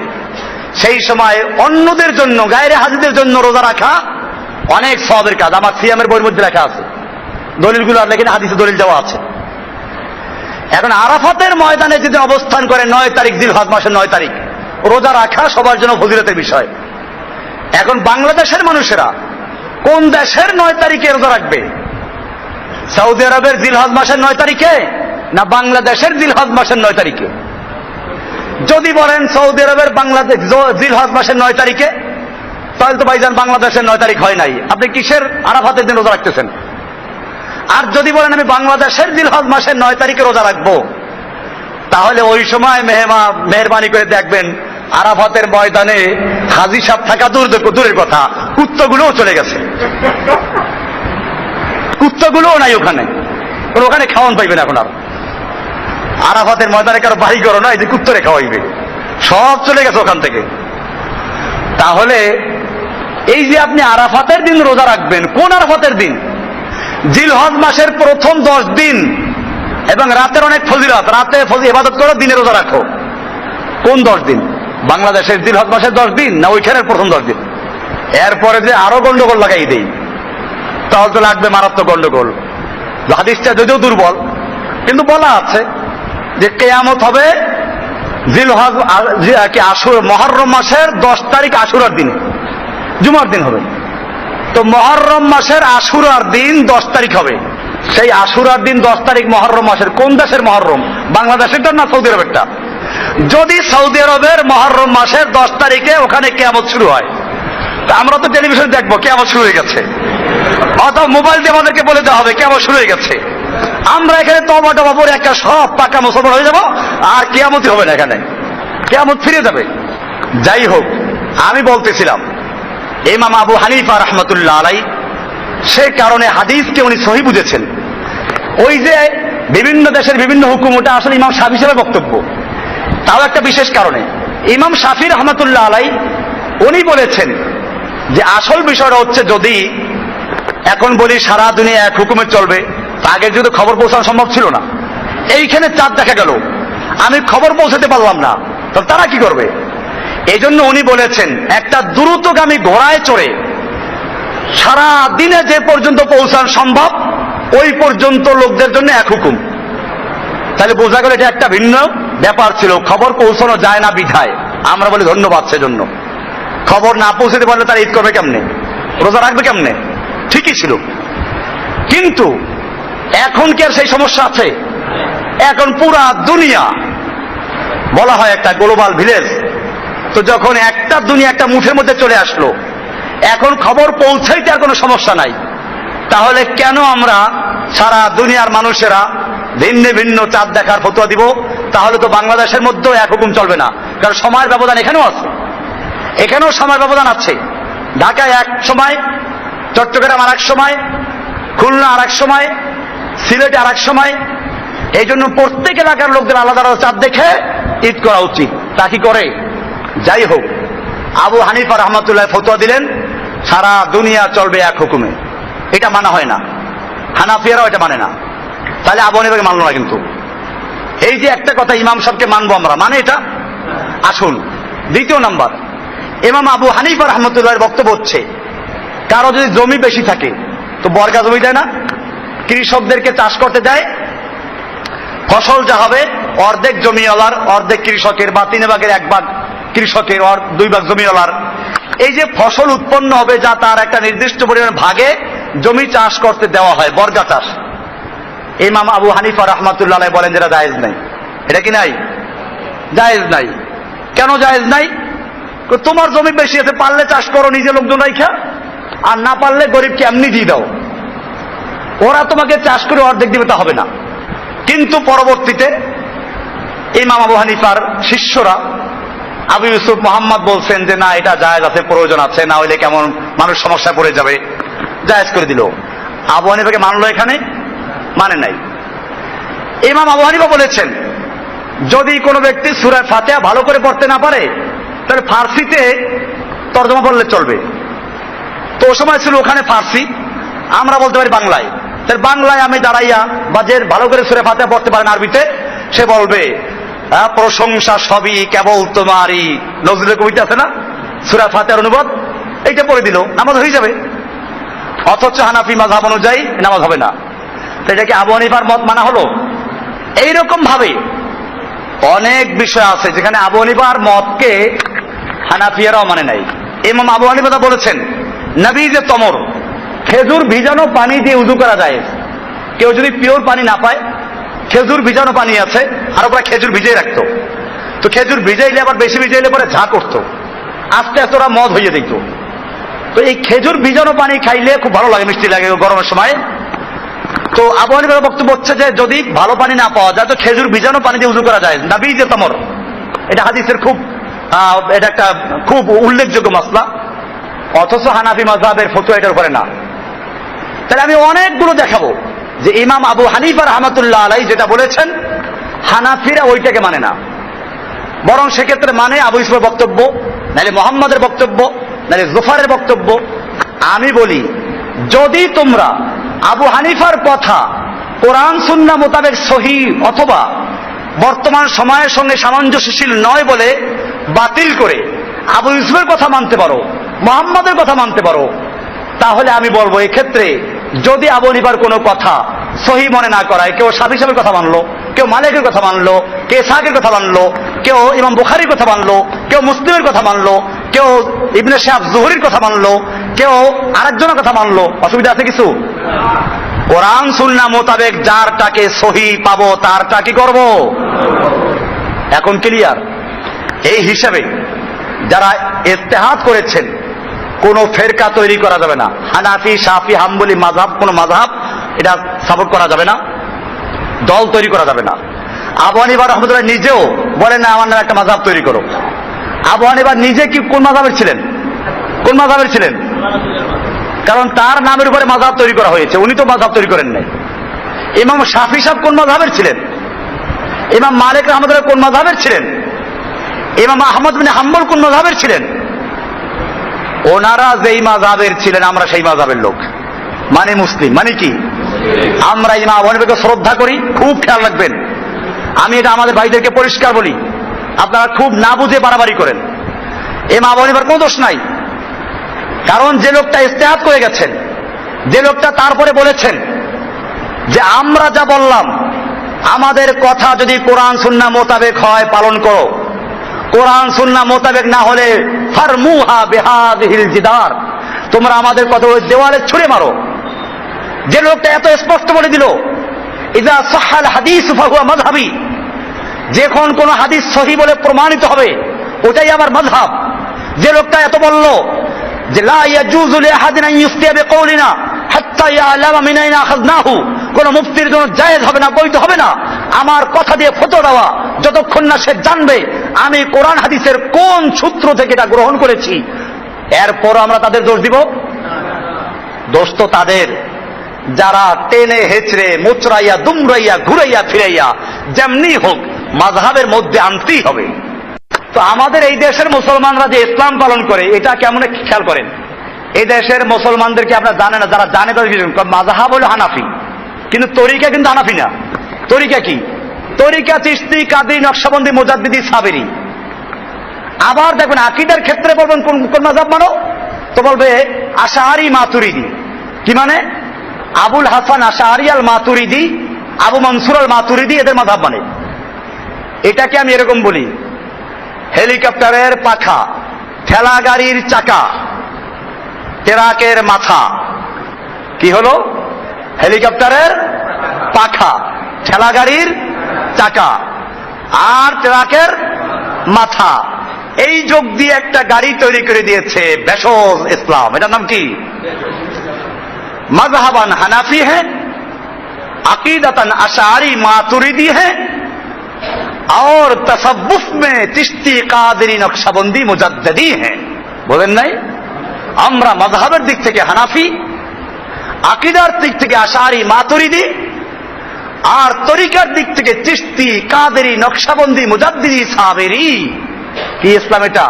সেই সময় অন্যদের জন্য, গায়রে হাজিদের জন্য রোজা রাখা অনেক সওয়াবের কাজ। আমার সিয়ামের বইয়ের মধ্যে লেখা আছে, দলিলগুলো আর লেখেন, হাদিসে দলিল দেওয়া আছে। এখন আরাফাতের ময়দানে যদি অবস্থান করে 9 তারিখ, জিলহজ মাসের 9 তারিখ, রোজা রাখা সবার জন্য ফজিলতের বিষয়। এখন বাংলাদেশের মানুষেরা কোন দেশের 9 তারিখে রোজা রাখবে? সৌদি আরবের জিলহজ মাসের 9 তারিখে না বাংলাদেশের জিলহজ মাসের 9 তারিখে? যদি বলেন সৌদি আরবের বাংলাদেশ জিলহজ মাসের 9 তারিখে, তাহলে তো ভাইজান বাংলাদেশের 9 তারিখ হয় নাই, আপনি কিসের আরাফাতের দিন রোজা রাখতেছেন? আর যদি বলেন আমি বাংলাদেশের জিলহজ মাসের 9 তারিখে রোজা রাখবো, তাহলে ওই সময় মেহরবানি করে দেখবেন আরাফাতের ময়দানে হাজী সাহেব থাকা দূরের কথা, কুত্তগুলোও চলে গেছে। কুত্তগুলোও নাই ওখানে, ওখানে খাওয়ান পাইবেন এখন। আর আরাফাতের ময়দানে কারো বাড়ি করো না, এই যে কুত্তরে খাওয়াইবে, সব চলে গেছে ওখান থেকে। তাহলে এই যে আপনি আরাফাতের দিন রোজা রাখবেন, কোন আরাফাতের দিন? জিলহজ মাসের প্রথম 10 দিন এবং রাতের অনেক ফজিলত, রাতে ইবাদত করো, দিনে রোজা রাখো। কোন 10 দিন? বাংলাদেশের জিলহজ মাসের 10 দিন না ওইখানের প্রথম 10 দিন? এরপরে যে আরো গন্ডগোল লাগাই দেই, তাহলে তো লাগবে মারাত্মক গন্ডগোল। হাদিসটা যদিও দুর্বল, কিন্তু বলা আছে যে কিয়ামত হবে জিলহজ মুহররম মাসের 10 তারিখ আশুরার দিন, জুমার দিন হবে। তো মুহররম মাসের আশুরার দিন 10 তারিখ হবে। সেই আশুরার দিন 10 তারিখ মুহররম মাসের, কোন দেশের মুহররম? বাংলাদেশেরটা না সৌদি আরবেরটা? যদি সৌদি আরবের মুহররম মাসের 10 তারিখে ওখানে কিয়ামত শুরু হয়, তা আমরা তো টেলিভিশনে দেখবো কিয়ামত শুরু হয়ে গেছে, অথবা মোবাইল দিয়ে আমাদেরকে বলে দেওয়া হবে কিয়ামত শুরু হয়ে গেছে। আমরা এখানে তওবা টবা পরে একটা সব পাকা মুসলমান হয়ে যাব, আর কিয়ামতই হবে না, এখানে কিয়ামত ফিরে যাবে। যাই হোক, আমি বলতেছিলাম ইমাম আবু হানিফা রাহমাতুল্লাহ আলাইহি সে কারণে হাদিসকে উনি সহিহ বুঝেছেন। ওই যে বিভিন্ন দেশের বিভিন্ন হুকুম, ওটা আসলে ইমাম শাফিঈ সাহেবের বক্তব্য, তাও একটা বিশেষ কারণে। ইমাম শাফিঈ রাহমাতুল্লাহ আলাইহি উনি বলেছেন যে আসল বিষয়টা হচ্ছে, যদি এখন বলি সারা দুনিয়া এক হুকুমে চলবে, আগে যদি খবর পৌঁছানো সম্ভব ছিল না, এইখানে চাঁদ দেখা গেল, আমি খবর পৌঁছাতে পারলাম না, তো তারা কি করবে? এই জন্য উনি বলেছেন একটা দ্রুতগামী ঘোড়ায় চড়ে সারা দিনে যে পর্যন্ত পৌঁছানো সম্ভব ওই পর্যন্ত লোকদের জন্য এক হুকুম। তাহলে বোঝা গেল এটা একটা ভিন্ন ব্যাপার ছিল, খবর পৌঁছানো যায় না বিধায় আমরা বলি ধন্যবাদ। সেজন্য খবর না পৌঁছাতে পারলে তারা ঈদ করবে কেমনে, রোজা রাখবে কেমনে? ঠিকই ছিল, কিন্তু এখন কি আর সেই সমস্যা আছে? এখন পুরা দুনিয়া বলা হয় একটা গ্লোবাল ভিলেজ। তো যখন একটা দুনিয়া একটা মুঠের মধ্যে চলে আসলো, এখন খবর পৌঁছাইতে আর কোনো সমস্যা নাই, তাহলে কেন আমরা সারা দুনিয়ার মানুষেরা ভিন্ন ভিন্ন চাঁদ দেখার ফতোয়া দিব? তাহলে তো বাংলাদেশের মধ্যেও এক হুকুম চলবে না, কারণ সময়ের ব্যবধান এখানেও আছে, এখানেও সময়ের ব্যবধান আছে। ঢাকায় এক সময়, চট্টগ্রাম আর এক সময়, খুলনা আর এক সময়, সিলেটে আর এক সময়। এই জন্য প্রত্যেক এলাকার লোকদের আলাদা আলাদা চাঁদ দেখে ঈদ করা উচিত, তা কি করে? যাই হোক, আবু হানিফা রাহমাতুল্লাহ ফতোয়া দিলেন সারা দুনিয়া চলবে এক হুকুমে, এটা মানা হয় না, হানাফিয়ারাও এটা মানে না। তাহলে আবু হানিফাকে মানলো না। কিন্তু এই যে একটা কথা, ইমাম সাহেবকে মানবো আমরা, মানে এটা আসুন। দ্বিতীয় নাম্বার, ইমাম আবু হানিফা রাহমাতুল্লাহর বক্তব্য হচ্ছে, কারো যদি জমি বেশি থাকে তো বর্গা জমি দেয় না, কৃষকদেরকে চাষ করতে দেয়, ফসল যা হবে অর্ধেক জমিওয়ালার, অর্ধেক কৃষকের, বা 3 ভাগের 1 ভাগ কৃষকের, 2 ভাগ জমিওয়ালার। এই যে ফসল উৎপন্ন হবে যা তার একটা নির্দিষ্ট পরিমাণ ভাগে জমি চাষ করতে দেওয়া হয়, বর্গা চাষ। ইমাম আবু হানিফা রাহমাতুল্লাহ আলাইহি বলেন যেটা জায়েজ নাই। এটা কি নাই? জায়েজ নাই। কেন জায়েজ নাই? তোমার জমি বেশি আছে, পারলে চাষ করো নিজে লোকজন রাইখা, আর না পারলে গরিবকে এমনি দিয়ে দাও, ওরা তোমাকে চাষ করে অর্ধেক দিবে তা হবে না। কিন্তু পরবর্তীতে ইমাম আবু হানিফার শিষ্যরা আবু ইউসুফ মোহাম্মদ বলছেন যে না, এটা জায়েজ আছে, প্রয়োজন আছে, না হইলে কেমন মানুষ সমস্যা পড়ে যাবে, জায়েজ করে দিল। আবু হানিফাকে মানলো? এখানে মানে নাই। ইমাম আবু হানিফা বলেছেন যদি কোনো ব্যক্তি সূরা ফাতিহা ভালো করে পড়তে না পারে তাহলে ফার্সিতে তর্জমা পড়লে চলবে। তো ও সময় ছিল ওখানে ফার্সি, আমরা বলতে পারি বাংলায়। তাহলে বাংলায় আমি দাঁড়াইয়া, বা যে ভালো করে সূরা ফাতিহা পড়তে পারেন আরবিতে, সে বলবে প্রশংসা সবই কেবল তোমারই। নজরুলের কবিতা আছে না, সূরা ফাতিহার অনুবাদ, এইটা পড়ে দিল, নামাজ হয়ে যাবে। অথচ হানাফি মাযহাব অনুযায়ী নামাজ হবে না। এটা কি আবু হানিফার মত মানা হলো? এইরকম ভাবে অনেক বিষয় আছে যেখানে আবু হানিফার মতকে হানাফিয়ারাও মানে নাই। ইমাম আবু হানিফা বলেছেন নবীজে তমর, খেজুর ভিজানো পানি দিয়ে উযু করা যায়। কেউ যদি পিওর পানি না পায়, খেজুর ভিজানো পানি আছে, আর ওরা খেজুর ভিজিয়ে রাখতো, তো খেজুর ভিজাইলে আবার বেশি ভিজাইলে পরে ঝাঁ করতো, আস্তে আস্তে ওরা মদ হইয়ে দিত। তো এই খেজুর ভিজানো পানি খাইলে খুব ভালো লাগে, মিষ্টি লাগে গরমের সময়। তো আবু হানিফার বক্তব্য হচ্ছে যে যদি ভালো পানি না পাওয়া যায় তো খেজুর ভিজানো পানি দিয়ে উযু করা যায়, নবীজে তমর। এটা হাদিসের খুব এটা একটা খুব উল্লেখযোগ্য মাসলা, অথচ হানাফি মাযহাবের ফতোয়া এটার উপরে না। তাহলে আমি অনেকগুলো দেখাবো যে ইমাম আবু হানিফা রাহমাতুল্লাহ আলাইহি যেটা বলেছেন হানাফিরা ওইটাকে মানে না, বরং সেক্ষেত্রে মানে আবু ইউসুফের বক্তব্য, নাহলে মুহাম্মাদের বক্তব্য, নাহলে জুফারের বক্তব্য। আমি বলি যদি তোমরা আবু হানিফার কথা কোরআন সুন্নাহ মোতাবেক সহিহ অথবা বর্তমান সময়ের সঙ্গে সামঞ্জস্যশীল নয় বলে বাতিল করে আবু ইউসুফের কথা মানতে পারো, মুহাম্মাদের কথা মানতে পারো, তাহলে আমি বলবো এক্ষেত্রে যদি আবু হানিফার কোনো কথা সহি মনে না করায়, কেউ শাফিঈ সাহেবের কথা মানলো, কেউ মালিকের কথা মানলো, কেউ ইসহাকের কথা মানলো, কেউ ইমাম বুখারীর কথা মানলো, কেউ মুসলিমের কথা মানলো, কেউ ইবনে শিহাব যুহরির কথা মানলো, কেউ আরেকজনের কথা মানলো, অসুবিধা আছে কিছু? কোরআন সুন্নাহ মোতাবেক যারটাকে সহি পাবো তারটা কি করব? এখন ক্লিয়ার? এই হিসাবে যারা ইজতিহাদ করেছেন, কোন ফেরকা তৈরি করা যাবে না। হানাফি, শাফি, হাম্বলি মাযহাব, কোন মাযহাব এটা সাপোর্ট করা যাবে না, দল তৈরি করা যাবে না। আবু হানিফা রাহমাতুল্লাহ নিজেও বলেন না আমার নামে একটা মাযহাব তৈরি করো। আবু হানিফা নিজে কি কোন মাযহাবের ছিলেন? কোন মাযহাবের ছিলেন? কারণ তার নামের উপরে মাযহাব তৈরি করা হয়েছে, উনি তো মাযহাব তৈরি করেন নাই। ইমাম শাফি সাহেব কোন মাযহাবের ছিলেন? ইমাম মালিক রাহমাতুল্লাহ কোন মাযহাবের ছিলেন? ইমাম আহমদ বিন হাম্বল কোন মাযহাবের ছিলেন? ওনারা যেই মাযহাবের ছিলেন আমরা সেই মাযহাবের লোক, মানে মুসলিম। মানে কি? আমরা ইমাম আবু হানিফাকে শ্রদ্ধা করি। খুব খেয়াল রাখবেন, আমি এটা আমাদের ভাইদেরকে পরিষ্কার বলি, আপনারা খুব না বুঝে বাড়াবাড়ি করেন। ইমাম আবু হানিফার কোনো দোষ নাই, কারণ যে লোকটা ইজতিহাদ করে গেছেন, যে লোকটা তারপরে বলেছেন যে আমরা যা বললাম আমাদের কথা যদি কোরআন সুন্নাহ মোতাবেক হয় পালন করো, কোরআন সুন্নাহ মোতাবেক না হলে ফারমুহা বিহাযিহিল জিদার, তোমরা আমাদের কথা ওই দেওয়ালে ছুঁড়ে মারো। যে লোকটা এত স্পষ্ট বলে দিল ইযা সাহহাল হাদিস ফাহুয়া মাযহাবি, যখন কোন হাদিস সহিহ বলে প্রমাণিত হবে ওটাই আমার মাযহাব। যে লোকটা এত বলল যে লা ইয়াজুযু লিআহাদিন আন ইফতিয়া বিকাউলিনা হাত্তা ইয়ালামা মিন আইনা আখাযনাহু, কোন মুফতির জন্য জায়েজ হবে না, বৈধ হবে না আমার কথা দিয়ে ফতোয়া দেওয়া যতক্ষণ না সে জানবে আমি কোরআন হাদিসের কোন সূত্র থেকে এটা গ্রহণ করেছি। এরপর আমরা তাদের দোষ দিব? দোষ তো তাদের যারা টেনে হেচড়ে মুচড়াইয়া দুমড়াইয়া ঘুরাইয়া ফিরাইয়া যেমনি হোক মাযহাবের মধ্যে আনতেই হবে। তো আমাদের এই দেশের মুসলমানরা যে ইসলাম পালন করে এটা কেমন খেয়াল করেন। এই দেশের মুসলমানদেরকে আপনারা জানেন না, যারা জানে তাদের মাযহাব হলো হানাফি, কিন্তু তরিকা কিন্তু হানাফি না। তরিকা কি? তরিকা চিশতি, কাদরি, নকশবন্দি, মুজাদ্দিদি, সাবেরি। আবার দেখবেন আকীদার ক্ষেত্রে বলবেন কোন কোন মাযহাব মানো, তো বলবে আশআরী, মাতুরিদি। কি মানে? আবুল হাসান আশআরী আল মাতুরিদি, আবু মনসুর আল মাতুরিদি এদের মাযহাব মানে। এটাকে আমি এরকম বলি, হেলিকপ্টারের পাখা, ঠেলা গাড়ির চাকা, ট্রাকের মাথা। কি হলো? হেলিকপ্টারের পাখা, ঠেলা গাড়ির চাকা আর ট্রাকের মাথা, এই যোগ দিয়ে একটা গাড়ি তৈরি করে দিয়েছে ভেষজ ইসলাম। এটার নাম কি? मजहबन हनाफी है, अकीदतन अशारी मातुरिदी है और तसव्वुफ में चिश्ती, कादरी, नक्शबंदी, मुजद्दिदी है। बोलेन नहीं? আমরা মাযহাবের দিক থেকে হানাফি, আকীদার দিক থেকে আশআরী, মাতুরিদি, আর তরিকার দিক থেকে চিশতি, কাদেরি, নকশবন্দি, মুজাদ্দিদি, সাবেরি। কি ইসলাম এটা?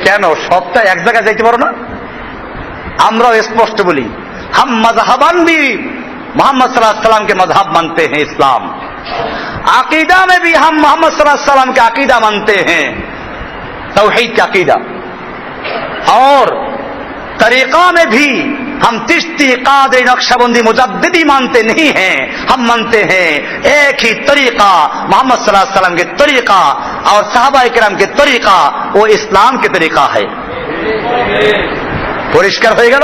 কেন সবটা এক জায়গায় যাইতে পারো না? আমরাও স্পষ্ট বলি हम मजहबन भी मोहम्मद सल्लल्लाहु अलैहि वसल्लम के मजहब मानते हैं इस्लाम, अकीदा में भी हम मोहम्मद सल्लल्लाहु अलैहि वसल्लम के अकीदा मानते हैं, तौहीद का अकीदा। और तरीका में भी हम चिश्ती, कादरी, नक्शबंदी, मुजद्दिदी मानते नहीं हैं, हम मानते हैं एक ही तरीका मोहम्मद सल्लल्लाहु अलैहि वसल्लम के तरीका और सहाबाए किराम के तरीका, वो इस्लाम के तरीका है। পরিষ্কার হয়ে গেল?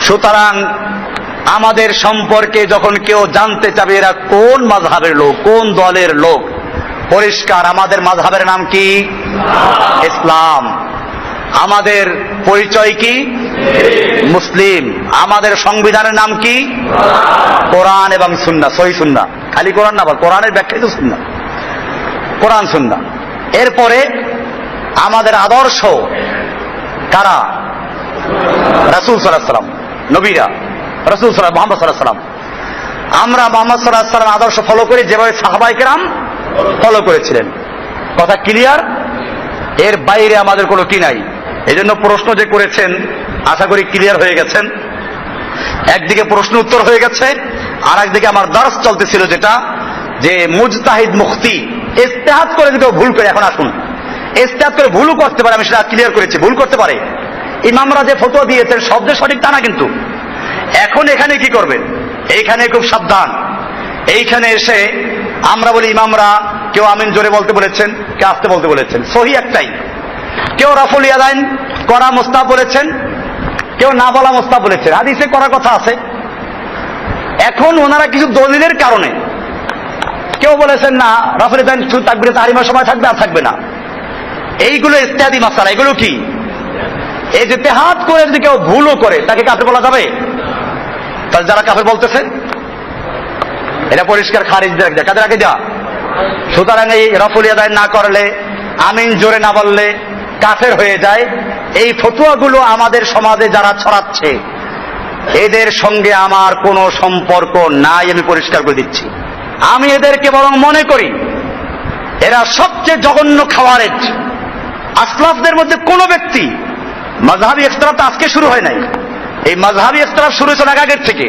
সুতরাং আমাদের সম্পর্কে যখন কেউ জানতে চাবে এরা কোন মাযহাবের লোক, কোন দলের লোক, পরিষ্কার আমাদের মাযহাবের নাম কি? ইসলাম। আমাদের পরিচয় কি? মুসলিম। আমাদের সংবিধানের নাম কি? কোরআন এবং সুন্নাহ, সহিহ সুন্নাহ। খালি কোরআন না, আবার কোরআনের ব্যাখ্যাই তো সুন্নাহ, কোরআন সুন্নাহ। এরপরে আমাদের আদর্শ কারা? রাসূল সাল্লাল্লাহু আলাইহি ওয়াসাল্লাম, নবীরা, রাসূল সাল্লাল্লাহু মুহাম্মদ সাল্লাল্লাহু আলাইহি ওয়াসাল্লাম। আমরা মুহাম্মদ সাল্লাল্লাহু আলাইহি ওয়াসাল্লাম আদর্শ ফলো করি যেভাবে সাহাবায়ে কেরাম ফলো করেছিলেন। কথা ক্লিয়ার? এর বাইরে আমাদের কোনো কি নাই। এজন্য প্রশ্ন যে করেছেন আশা করি ক্লিয়ার হয়ে গেছেন। একদিকে প্রশ্ন উত্তর হয়ে গেছে, আর একদিকে আমার দর্স চলতেছিল যেটা যে মুজতাহিদ মুফতি ইজতিহাদ করে যদি ভুল করে, এখন আসুন ইজতিহাদ করে ভুলও করতে পারে, আমি সেটা ক্লিয়ার করেছি, ভুল করতে পারে। ইমামরা যে ফতোয়া দিয়েছেন শব্দ সঠিক তা না কিন্তু। এখন এখানে কি করবেন, এইখানে খুব সাবধান। এইখানে এসে আমরা বলি ইমামরা কেউ আমিন জোরে বলতে বলেছেন, কেউ আস্তে বলতে বলেছেন, সহি একটাই। কেউ রাফুল ইয়াদাইন করা মুস্তাহাব বলেছেন, কেউ না বলা মুস্তাহাব বলেছেন, হাদিসে করার কথা আছে। এখন ওনারা কিছু দলিলের কারণে কেউ বলেছেন না রাফুল ইয়াদাইন শুধু তাকবীরে তাহরিমার সময় থাকবে আর থাকবে না, এইগুলো ইজতিহাদি মাসালা। এগুলো কি ইজতিহাদ করে যদি কেউ ভুলও করে তাকে কাফের বলা যাবে? তাহলে যারা কাফের বলতেছে এটা পরিষ্কার খারিজ দেয়, কাদের আগে যা। সুতরাং এই রাফুল ইয়াদাইন না করলে, আমিন জোরে না বললে কাফের হয়ে যায়। এই ফতোয়াগুলো আমাদের সমাজে যারা ছড়াচ্ছে এদের সঙ্গে আমার কোনো সম্পর্ক নাই, আমি পরিষ্কার করে দিচ্ছি। আমি এদেরকে বরং মনে করি এরা সবচেয়ে জঘন্য খাওয়ারেজ। আসলাফদের মধ্যে কোন ব্যক্তি, মাযহাবী ইখতিলাফ আজকে শুরু হয় নাই, এই মাযহাবী ইখতিলাফ শুরু হয়েছে আগের থেকে।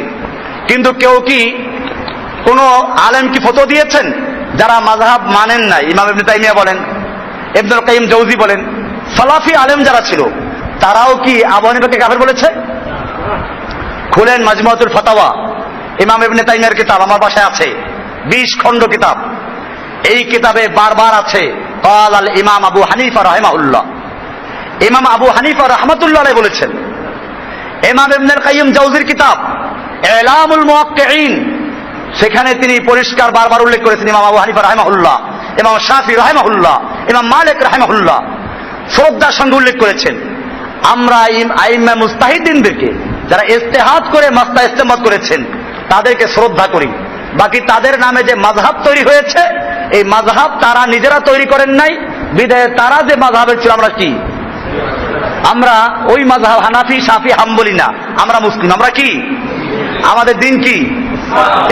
কিন্তু কেউ কি কোন আলেম কি ফতোয়া দিয়েছেন যারা মাযহাব মানেন নাই? ইমাম ইবনে তাইমিয়া বলেন, ইবনুল কাইয়িম জাওজি বলেন, সালাফি আলেম যারা ছিল তারাও কি আবু হানিফাকে কাফের বলেছে? খুলেন মাজমুআতুল ফাতাওয়া, ইমাম ইবনে তাইমিয়ার কিতাব আমার বাসায় আছে, 20 খণ্ড কিতাব। এই কিতাবে বারবার আছে ক্বাল আল ইমাম আবু হানিফা রাহিমাহুল্লাহ। ইমাম আবু হানিফা রাহমাতুল্লাহ আলাইহি বলেছেন। ইমাম ইবনুল কাইয়িম জাওজির কিতাব ইলামুল মুওয়াক্কিঈন, সেখানে তিনি পরিষ্কার বারবার উল্লেখ করেছেন ইমাম আবু হানিফা রাহিমাহুল্লাহ, ইমাম শাফি রাহিমাহুল্লাহ, ইমাম মালিক রাহিমাহুল্লাহ শ্রদ্ধার সঙ্গে উল্লেখ করেছেন। আমরা আইম্মা মুজতাহিদিনদেরকে যারা ইজতিহাদ করে মাসলা ইস্তেমবাত করেছেন তাদেরকে শ্রদ্ধা করি। বাকি তাদের নামে যে মাযহাব তৈরি হয়েছে, এই মাযহাব তারা নিজেরা তৈরি করেন নাই, বিধায় তারা যে মাযহাবের ছিল আমরা কি, আমরা ওই মাযহাব হানাফি শাফি হাম্বলি না, আমরা মুসলিম। আমরা কি, আমাদের দিন কি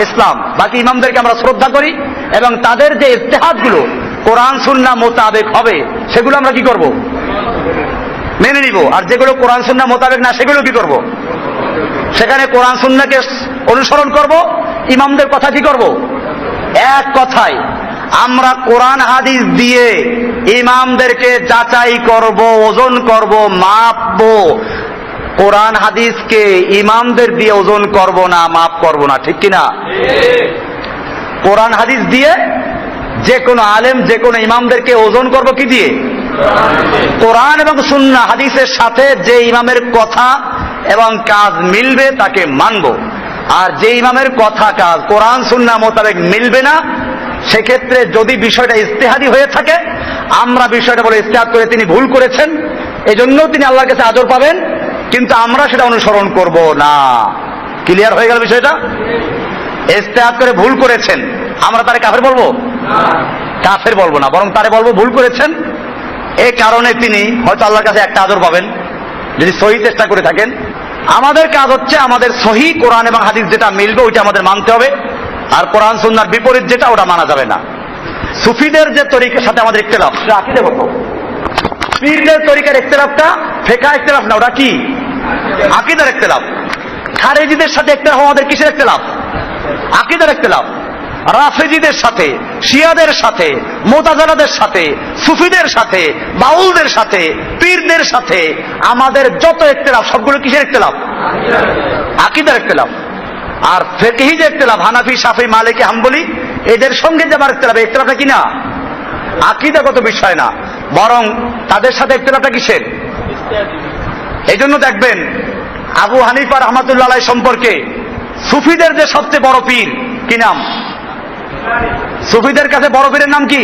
ইসলাম। বাকি ইমামদেরকে আমরা শ্রদ্ধা করি এবং তাদের যে ইজতিহাদ গুলো কোরআন সুন্নাহ মোতাবেক হবে সেগুলো আমরা কি করব, মেনে নিব। আর যেগুলো কোরআন সুন্নাহ মোতাবেক না সেগুলো কি করব, সেখানে কোরআন সুন্নাহকে অনুসরণ করব, ইমামদের কথা কি করব। এক কথায় আমরা কোরআন হাদিস দিয়ে ইমামদেরকে যাচাই করব, ওজন করব, মাপবো। কোরআন হাদিসকে ইমামদের দিয়ে ওজন করব না, মাপ করব না, ঠিক কিনা? কোরআন হাদিস দিয়ে যে কোনো আলেম যে কোনো ইমামদেরকে ওজন করব কি দিয়ে? কোরআন এবং সুন্নাহ হাদিসের সাথে যে ইমামের কথা এবং কাজ মিলবে তাকে মানব। আর যে ইমামের কথা কাজ কোরআন সুন্নাহ মোতাবেক মিলবে না, সেক্ষেত্রে যদি বিষয়টা ইজতিহাদি হয়ে থাকে, আমরা বিষয়টা বলে ইজতিহাদ করে তিনি ভুল করেছেন, এজন্য তিনি আল্লাহর কাছে আজর পাবেন, কিন্তু আমরা সেটা অনুসরণ করব না। ক্লিয়ার হয়ে গেল বিষয়টা? ইজতিহাদ করে ভুল করেছেন, আমরা তারে কাফের বলবো? কাফের বলবো না, বরং তারে বলবো ভুল করেছেন। এই কারণে তিনি হয়তো আল্লাহর কাছে একটা আজর পাবেন যদি সহি চেষ্টা করে থাকেন। আমাদের কাজ হচ্ছে আমাদের সহি কোরআন এবং হাদিস যেটা মিলবে ওইটা আমাদের মানতে হবে, আর কোরআন সুন্নাহর বিপরীত যেটা ওটা মানা যাবে না। সুফিদের যে তরিকার সাথে আমাদের ইখতিলাফ, সেটা আকীদাগত। পীরদের তরিকার ইখতিলাফটা ফিকহ ইখতিলাফ না, ওটা কি? আকীদার ইখতিলাফ। খারেজিদের সাথে ইখতিলাফ আমাদের কিসের ইখতিলাফ? আকীদার ইখতিলাফ। রাফেজিদের সাথে, শিয়াদের সাথে, মুতাজিলাদের সাথে, সুফিদের সাথে, বাউলদের সাথে, পীরদের সাথে আমাদের যত ইখতিলাফ সবগুলো কিসের ইখতিলাফ? আকীদার ইখতিলাফ। আর ফিকহি যে ইখতিলাফ হানাফি শাফি মালিকি হাম্বলি এদের সঙ্গে যে আমার ইখতিলাফ, ইখতিলাফটা কি না আকীদাগত বিষয় না, বরং তাদের সাথে ইখতিলাফটা কিসের? এই জন্য দেখবেন আবু হানিফা রাহমাতুল্লাহ আলাইহি সম্পর্কে সুফিদের যে সবচেয়ে বড় পীর কি নাম? সুফিদের কাছে বড় পীরের নাম কি?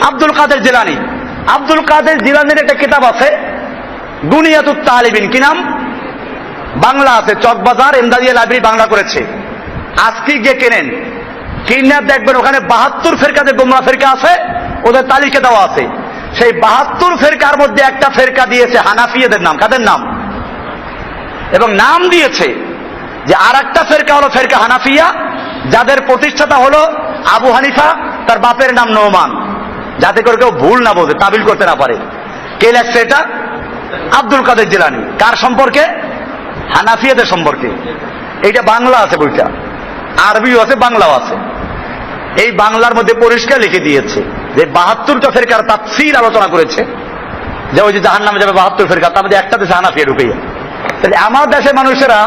আব্দুল কাদের জিলানী। আব্দুল কাদের জিলানীর একটা কিতাব আছে দুনিয়াতুত তালিবিন, কি নাম? বাংলা আছে, চকবাজার এমদাদিয়া লাইব্রেরি বাংলা করেছে। আজকে গিয়ে কেনেন, কিনে দেখবেন ওখানে 72 ফেরকা যে গোমরা ফেরকা আছে ওদের তালিকা দেওয়া আছে। সেই 72 ফেরকার মধ্যে একটা ফেরকা দিয়েছে হানাফিয়াদের নাম। কাদের নাম? এবং নাম দিয়েছে যে আর একটা ফেরকা হলো ফেরকা হানাফিয়া, যাদের প্রতিষ্ঠাতা হলো আবু হানিফা, তার বাপের নাম নোমান, যাতে করে কেউ ভুল না বোঝে, তাবিল করতে না পারে। কে লেখছে এটা? আব্দুল কাদের জিলানী। কার সম্পর্কে? হানাফিয়াদের সম্পর্কে। এইটা বাংলা আছে বইটা, আরবিও আছে, বাংলাও আছে। এই বাংলার মধ্যে পরিষ্কার লিখে দিয়েছে যে 72টা ফেরকার তাফসীর আলোচনা করেছে, যে ওই যে জাহান্নামে যাবে 72 ফেরকা, তার মধ্যে একটা দেশে হানাফিয়া ঢুকে যায়। তাহলে আমার দেশের মানুষেরা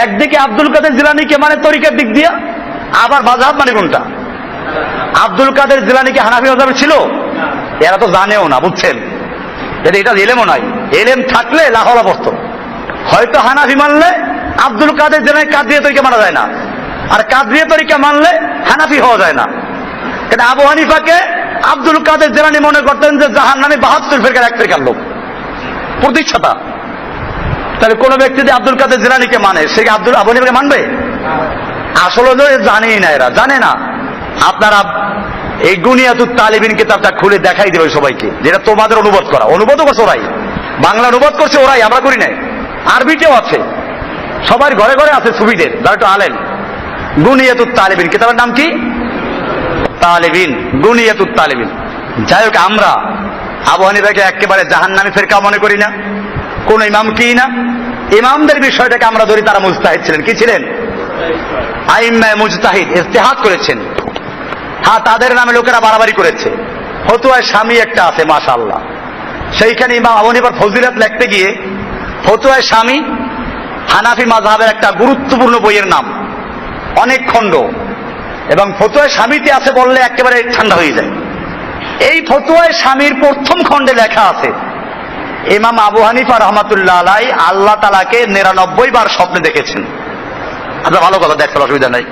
একদিকে আব্দুল কাদের জিলানীকে মানে তরিকার দিক দিয়ে, আবার মাযহাব মানে কোনটা? আব্দুল কাদের জিলানীকে হানাফি মাযহাব ছিল? এরা তো জানেও না, বুঝছেন? এটা এলেমও নাই। এলেম থাকলে লাহলা পড়তো। হয়তো হানাফি মানলে আব্দুল কাদের জিলানী কাদরিয়া তরিকা মানা যায় না, আর কাদরিয়া তরিকা মানলে হানাফি হওয়া যায় না। কিন্তু আবু হানিফাকে আব্দুল কাদের জিলানী মনে করতেন যে জাহান্নামে 72 ফেরকার এক ফেরকার লোক, প্রতিষ্ঠাতা। তাহলে কোন ব্যক্তি যদি আব্দুল কাদের জিলানীকে মানে, সে কি আবু হানিফাকে মানবে? আসলে জানেই না, এরা জানে না। আপনারা এই গুনিয়াতুত তালিবিন কিতাবটা খুলে দেখাই দেবে সবাইকে, যেটা তোমাদের অনুবাদ করা। অনুবাদও করছে ওরাই, বাংলা অনুবাদ করছে ওরাই, আমরা করি নাই। আরবিতেও আছে, সবার ঘরে ঘরে আছে সুবিদের, যারা একটু আলেন। গুনিয়াতুত তালিবিন কিতাবের নাম কি? তালিবিন, গুনিয়াতুত তালিবিন। যাই হোক, আমরা আবু হানিফাকে একেবারে জাহান্নামী ফেরকা মনে করি না, কোন ইমাম কি না। ইমামদের বিষয়টাকে আমরা ধরি, তারা মুজতাহিদ ছিলেন। কি ছিলেন? আইম্মায়ে মুজতাহিদ, ইজতিহাদ করেছেন। হ্যাঁ, তাদের নামে লোকেরা বাড়াবাড়ি করেছে। ফতুয়ায় স্বামী একটা আছে, মাশাআল্লাহ। সেইখানে ইমাম আবু হানিফার ফজিলত লিখতে গিয়ে ফতুয়ায় স্বামী হানাফি মাযহাবের একটা গুরুত্বপূর্ণ বইয়ের নাম, অনেক খণ্ড, এবং ফতুয়ায় স্বামীতে আছে বললে একেবারে ঠান্ডা হয়ে যায়। এই ফতুয়ায় স্বামীর প্রথম খণ্ডে লেখা আছে, ইমাম আবু হানিফা রহমাতুল্লাহ আলাইহি আল্লাহ তাআলাকে 99 বার স্বপ্নে দেখেছেন। আপনার ভালো কথা, দেখতে অসুবিধা নাই।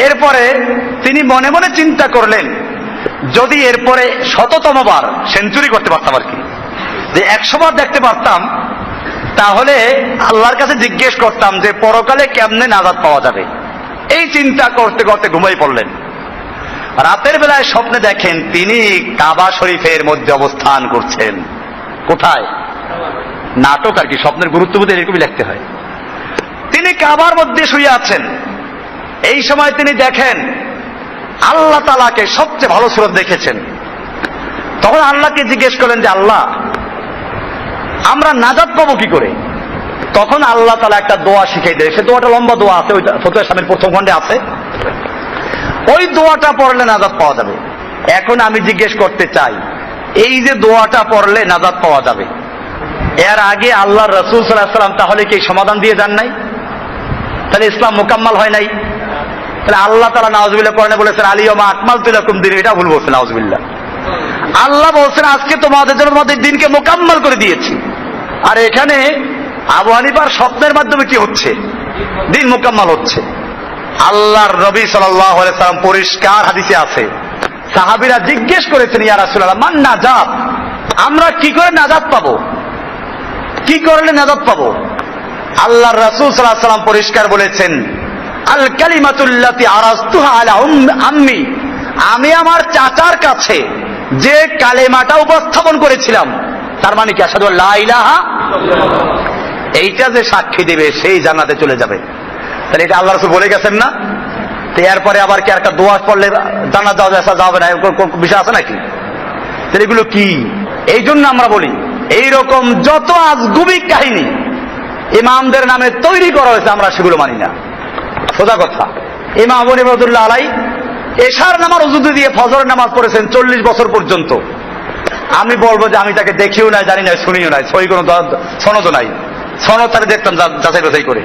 এরপরে তিনি মনে মনে চিন্তা করলেন, যদি এরপরে 100তম বার সেঞ্চুরি করতে পারতাম, আর কি, যে 100 বার দেখতে পারতাম, তাহলে আল্লাহর কাছে জিজ্ঞেস করতাম যে পরকালে কেমনে নাজাত পাওয়া যাবে। এই চিন্তা করতে করতে ঘুমাই পড়লেন। রাতের বেলায় স্বপ্নে দেখেন তিনি কাবা শরীফের মধ্যে অবস্থান করছেন। কোথায়? নাটক আর কি, স্বপ্নের গুরুত্ব বুঝে এরকমই লিখতে হয়। তিনি কাবার মধ্যে শুয়ে আছেন। এই সময় তিনি দেখেন আল্লাহ তাআলাকে সবচেয়ে ভালো সুরত দেখেছেন। তখন আল্লাহকে জিজ্ঞেস করলেন যে আল্লাহ, আমরা নাজাত পাবো কি করে? তখন আল্লাহ তাআলা একটা দোয়া শিখিয়ে দেয়। সে দোয়াটা লম্বা দোয়া আছে, ওই ফতুয়া স্বামীর প্রথম খণ্ডে আছে। ওই দোয়াটা পড়লে নাজাত পাওয়া যাবে। এখন আমি জিজ্ঞেস করতে চাই, এই যে দোয়াটা পড়লে নাজাত পাওয়া যাবে, এর আগে আল্লাহ রাসূল সাল্লাল্লাহু আলাইহি ওয়াসাল্লাম তাহলে কি সমাধান দিয়ে যান নাই? তাহলে ইসলাম মোকাম্মাল হয় নাই? তাহলে আল্লাহ তাআলা নাউযুবিল্লাহ কোরআনে বলেছেন আল-ইয়াওমা আকমালতু লাকুম দীনাকুম, এটা ভুল বলছেন, নাউযুবিল্লাহ। আল্লাহ বলছেন আজকে তোমাদের জন্য তোমাদের দিনকে মোকাম্মাল করে দিয়েছি। আর এখানে আবু হানিফার স্বপ্নের মাধ্যমে কি হচ্ছে? দিন মোকাম্মাল হচ্ছে। আল্লাহর নবী সাল্লাল্লাহু আলাইহি সাল্লাম পরিষ্কার হাদিসে আছে, সাহাবীরা জিজ্ঞেস করেছেন, ইয়া রাসূলুল্লাহ মান নাজাত, আমরা কি করে নাজাত পাবো, কি করলে নাজাত পাবো? আল্লাহর রাসূল সাল্লাল্লাহু আলাইহি সাল্লাম পরিষ্কার বলেছেন, আল কালিমাতুল্লাতি আরাজতুহা আলা আম্মি, আমি আমার চাচার কাছে যে কালেমাটা উপস্থাপন করেছিলাম, তার মানে কি আশহাদু আল্লা ইলাহা ইল্লাল্লাহ, এইটা যে সাক্ষী দেবে সেই জান্নাতে চলে যাবে। তাহলে এটা আল্লাহ রাসূল বলে গেছেন না? তো এরপরে আবার কি একটা দোয়া পড়লে জান্নাত যাওয়া যাবে না, বিষয় আছে নাকি? তাহলে এগুলো কি? এই জন্য আমরা বলি এইরকম যত আজগুবি কাহিনী ইমামদের নামে তৈরি করা হয়েছে, আমরা সেগুলো মানি না। সোজা কথা। ইমাম আবু হানিফা রাহমাতুল্লাহ আলাইহি এশার নামাজ উযু দিয়ে ফজরের নামাজ পড়েছেন 40 বছর পর্যন্ত। আমি বলবো যে আমি তাকে দেখিও নাই, জানি না, শুনিও নাই, সহি কোনো সনদ নাই। সনদ তারা দেখতাম যাচাই বাছাই করে।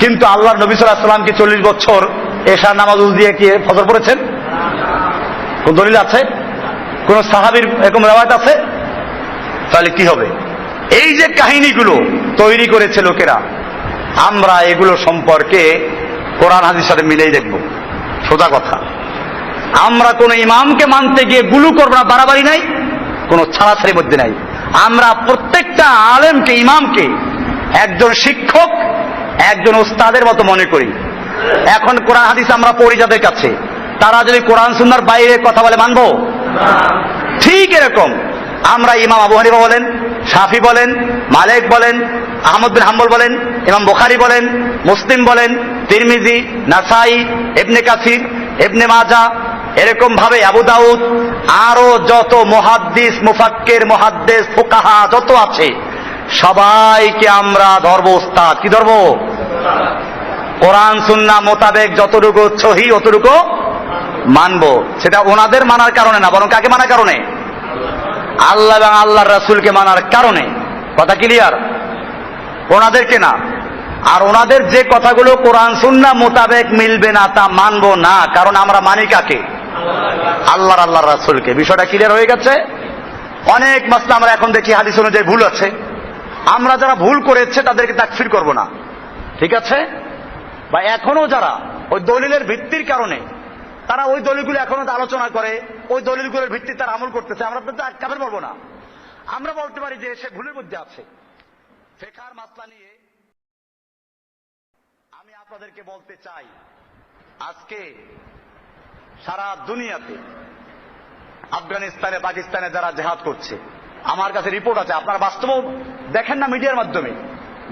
কিন্তু আল্লাহর নবী সাল্লাল্লাহু আলাইহি ওয়াসাল্লাম কি 40 বছর এশার নামাজ উযু দিয়ে কি ফজর পড়েছেন? কোন দলিল আছে? কোন সাহাবীর এরকম রিওয়ায়াত আছে? তাহলে কি হবে? এই যে কাহিনীগুলো তৈরি করেছে লোকেরা, আমরা এগুলো সম্পর্কে কোরআন হাদিসের সাথে মিলেই দেখব। সোজা কথা। আমরা কোন ইমামকে মানতে গিয়ে গুলু করব না, বাড়াবাড়ি নাই, কোন ছাড়াছাড়ির মধ্যে নাই। আমরা প্রত্যেকটা আলেমকে, ইমামকে একজন শিক্ষক, একজন ওস্তাদের মতো মনে করি। এখন কোরআন হাদিস আমরা পড়ি যাদের কাছে, তারা যদি কোরআন সুন্নাহর বাইরে কথা বলে মানবো? ঠিক এরকম আমরা ইমাম আবু হানিফা বলেন, শাফি বলেন, মালিক বলেন, আহমদ বিন হাম্বল বলেন, ইমাম বুখারী বলেন, মুসলিম বলেন, তিরমিজি, নাসাই, ইবনে কাসির, ইবনে মাজাহ, এরকম ভাবে আবু দাউদ, আরো যত মুহাদ্দিস, মুফাক্কির, মুহাদ্দিস, ফুকাহা যত আছে, সবাইকে আমরা ধরব ওস্তাদ। কি ধরব? কোরআন সুন্নাহ মোতাবেক যতটুকু সহিহ অতটুকু মানবো, সেটা ওনাদের মানার কারণে না, বরং কাকে মানার কারণে? আল্লাহ এবং আল্লাহর রাসূলকে মানার কারণে। কথা ক্লিয়ার? ওনাদেরকে না। আর ওনাদের যে কথাগুলো কোরআন সুন্নাহ মোতাবেক মিলবে না তা মানবো না, কারণ আমরা মানি কাকে? আল্লাহর রাসূলকে। বিষয়টা ক্লিয়ার হয়ে গেছে? অনেক মাসলা আমরা এখন দেখি হাদিস অনুযায়ী ভুল আছে, আমরা যারা ভুল করেছে তাদেরকে তাকফির করব না, ঠিক আছে? বা এখনো যারা ওই দলিলের ভিত্তির কারণে তারা ওই দলিলগুলো এখনো আলোচনা করে, ওই দলিলগুলোর ভিত্তিতে তারা আমল করতেছে, আমরা কাফের বলবো না। আমরা বলতে পারি যে সে ভুলের মধ্যে আছে। ফিকহের মাসলা নিয়ে আমি আপনাদেরকে বলতে চাই, আজকে সারা দুনিয়াতে আফগানিস্তানে, পাকিস্তানে যারা জেহাদ করছে, আমার কাছে রিপোর্ট আছে, আপনারা বাস্তব দেখেন না মিডিয়ার মাধ্যমে,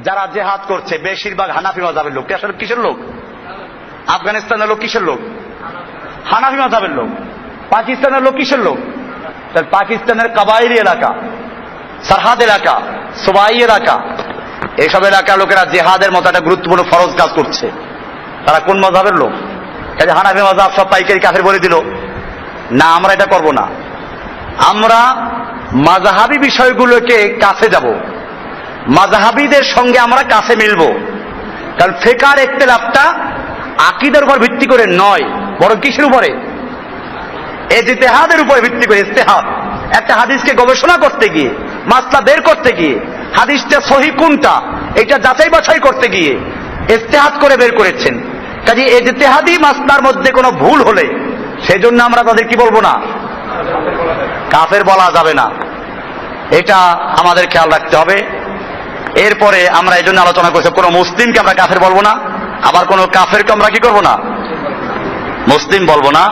যারা জেহাদ করছে বেশিরভাগ হানাফি মাযহাবের লোক। আসলে কিসের লোক? আফগানিস্তানের লোক কিসের লোক? হানাফি মাযহাবের লোক। পাকিস্তানের লোক কিসের লোক? পাকিস্তানের কাবাইলি এলাকা, সরহাদ এলাকা, সুবাই এলাকা, এইসব এলাকার লোকেরা জেহাদের মতো একটা গুরুত্বপূর্ণ ফরজ কাজ করছে। তারা কোন মাযহাবের লোক? এই হানাফি মাযহাব সব পাইকারি কাফের বলে দিল না, আমরা এটা করব না। আমরা মাযহাবী বিষয়গুলোকে কাছে যাব, মাযহাবীদের সঙ্গে আমরা কাছে মিলব। কারণ ফিকহের ইখতিলাফটা আকীদার উপর ভিত্তি করে নয়, বরং কিসের উপরে? ইজতিহাদের উপরে ভিত্তি করে। ইজতিহাদ, একটা হাদিসকে গবেষণা করতে গিয়ে, মাসলা বের করতে গিয়ে, হাদিসটা সহিহ কোনটা এটা যাচাই বাছাই করতে গিয়ে ইজতিহাদ করে বের করেছেন। কাজে ইজতিহাদি মাসলার মধ্যে কোনো ভুল হলে সেজন্য আমরা তাদের কি বলবো না? কাফের বলা যাবে না। এটা আমাদের খেয়াল রাখতে হবে। এরপরে আমরা এই জন্য আলোচনা করছি, কোনো মুসলিমকে আমরা কাফের বলবো না, আবার কোনো কাফেরকে আমরা কি করবো না? মুসলিম বলবো না।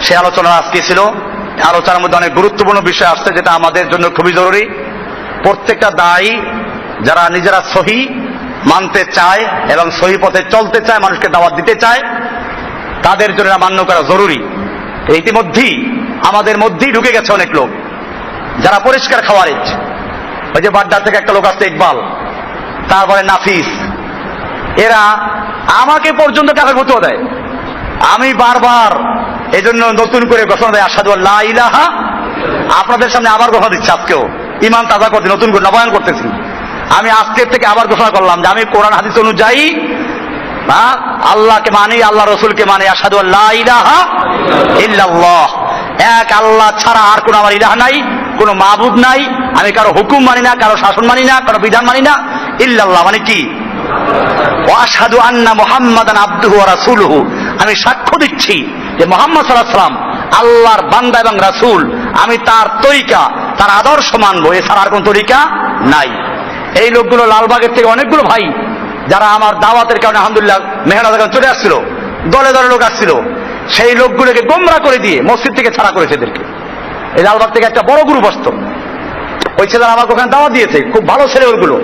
সে আলোচনা আজকে ছিল। আলোচনার মধ্যে অনেক গুরুত্বপূর্ণ বিষয় আসছে, যেটা আমাদের জন্য খুবই জরুরি। প্রত্যেকটা দায়ী যারা নিজেরা সহি মানতে চায় এবং সহি পথে চলতে চায়, মানুষকে দাওয়াত দিতে চায়, তাদের জন্য মান্য করা জরুরি। ইতিমধ্যেই আমাদের মধ্যেই ঢুকে গেছে অনেক লোক যারা পরিষ্কার খাওয়ারিজ। ওই যে বাড্ডা থেকে একটা লোক আসছে, ইকবাল, তারপরে নাফিস, এরা আমাকে পর্যন্ত কাফের ফতোয়া দেয়। আমি বারবার এজন্য নতুন করে ঘোষণা দেয়, আশহাদু আল্লা ইলাহা, আপনাদের সামনে আবার ঘোষণা দিচ্ছি, আজকেও ঈমান তাজা করতে নতুন করে নবায়ন করতেছি। আমি আজকের থেকে আবার ঘোষণা করলাম যে আমি কোরআন হাদিস অনুযায়ী আল্লাহকে মানি, আল্লাহ রসুলকে মানি। আশহাদু আল্লা ইলাহা ইল্লাল্লাহ, এক আল্লাহ ছাড়া আর কোন আমার ইলাহ নাই, কোন মাবুদ নাই। আমি কারো হুকুম মানি না, কারো শাসন মানি না, কারো বিধান মানি না। ইল্লাল্লাহ মানে কি? ওয়া আশহাদু আন্না মুহাম্মাদান আবদুহু ওয়া রাসূলুহু, আমি সাক্ষ্য দিচ্ছি যে মুহাম্মদ সাল্লাল্লাহু আলাইহি ওয়াসাল্লাম আল্লাহর বান্দা এবং রাসূল। আমি তার তরিকা, তার আদর্শ মানবো, এছাড়া আর কোন তরিকা নাই। এই লোকগুলো লালবাগের থেকে অনেকগুলো ভাই যারা আমার দাওয়াতের কারণে আলহামদুলিল্লাহ মেহনতের কারণে চলে আসছিল, দলে দলে লোক আসছিল, সেই লোকগুলোকে গোমরা করে দিয়ে মসজিদ থেকে ছাড়া করেছে এদেরকে। এই লালবাগ থেকে একটা বড় গ্রুপ আসতো, ওই ছেলেরা আমাকে ওখানে দাওয়াত দিয়েছে, খুব ভালো ছেলে ওগুলো।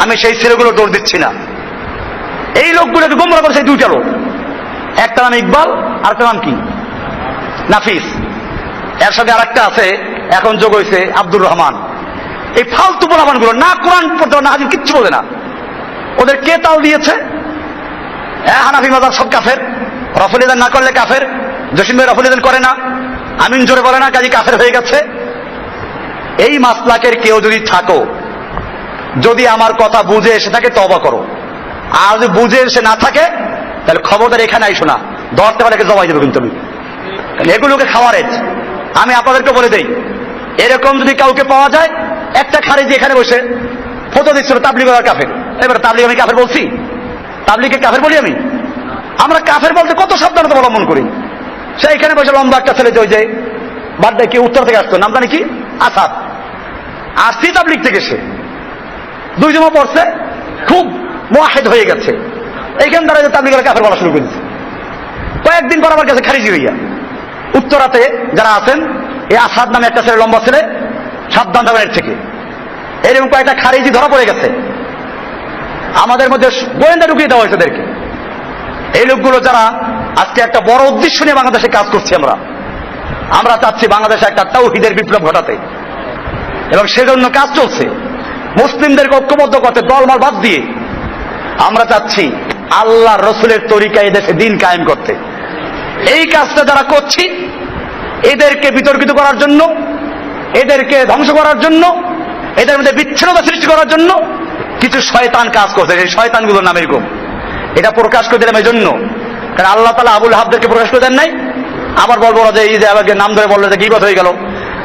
আমি সেই ছেলেগুলো দৌড় দিচ্ছি না। এই লোকগুলোকে গোমরা করেছে দুইটা লোক, একটা নাম ইকবাল আর একটা নাম কি নাফিস, এর সাথে আর একটা আছে এখন যোগ হয়েছে আব্দুর রহমান। এই ফালতু পোলাপানগুলো না কোরআন পড়তে না হাজির কিচ্ছু বলে না। ওদের কে তাল দিয়েছে? হানাফি মাযহাব সব কাফের, রফুল ইদান না করলে কাফের, জসিম ভাই রফুল ইদান করে না, আমিন জোরে বলে না, কাজী কাফের হয়ে গেছে। এই মাসলাকের কেউ যদি থাকো, যদি আমার কথা বুঝে এসে থাকে তওবা করো, আর যদি বুঝে এসে না থাকে তাহলে খবরদার এখানে আইসো না, ধরতে পারলে জবাই দেবে কিন্তু তুমি। এগুলোকে খাওয়ারেজ আমি আপনাদেরকে বলে দেই, এরকম যদি কাউকে পাওয়া যায়, একটা খারিজি এখানে বসে ফতোয়া দিচ্ছিল তাবলীগ আর কাফের। এবার তাবলীগ আমি কাফের বলছি? তাবলীগকে কাফের বলি আমি? আমরা কাফের বলতে কত সাবধানতা অবলম্বন করি। সে এখানে বসে লম্বা একটা ছেলে, ওই যে বাড্ডা কি উত্তর থেকে আসতো, নাম জানি কি, আসাদ, আসছি তাবলীগ থেকে। সে দুই জমা পড়ছে, খুব মুয়াহিদ হয়ে গেছে, এইখান দ্বারা তাবলীগের কাফের বলা শুরু করেছে। কয়েকদিন পর আমার কাছে খারিজি হইয়া উত্তরাতে যারা আছেন, এই আসাদ নামে একটা ছেলে, লম্বা ছেলে, সাবধান থাকবেন এর থেকে। এরকম কয়েকটা খারিজি ধরা পড়ে গেছে, আমাদের মধ্যে গোয়েন্দা ঢুকিয়ে দেওয়া হয়েছে এদেরকে। এই লোকগুলো যারা আজকে একটা বড় উদ্দেশ্য নিয়ে বাংলাদেশে কাজ করছি, আমরা চাচ্ছি বাংলাদেশে একটা তাওহীদের বিপ্লব ঘটাতে, এবং সেজন্য কাজ চলছে। মুসলিমদেরকে ঐক্যবদ্ধ করতে, দলমল বাদ দিয়ে আমরা চাচ্ছি আল্লাহ রসুলের তরিকায় এদেশে দিন কায়েম করতে। এই কাজটা যারা করছি, এদেরকে বিতর্কিত করার জন্য, এদেরকে ধ্বংস করার জন্য, এদের মধ্যে বিচ্ছিন্নতা সৃষ্টি করার জন্য কিছু শয়তান কাজ করছে। এই শয়তানগুলোর নাম এরকম। এটা প্রকাশ করে দিলাম এই জন্য, কারণ আল্লাহ তাআলা আবুল আহাবদেরকে প্রকাশ করে দেন নাই। আবার বলবো না যে এই যে আমাকে নাম ধরে বললো যে গীবত হয়ে গেল।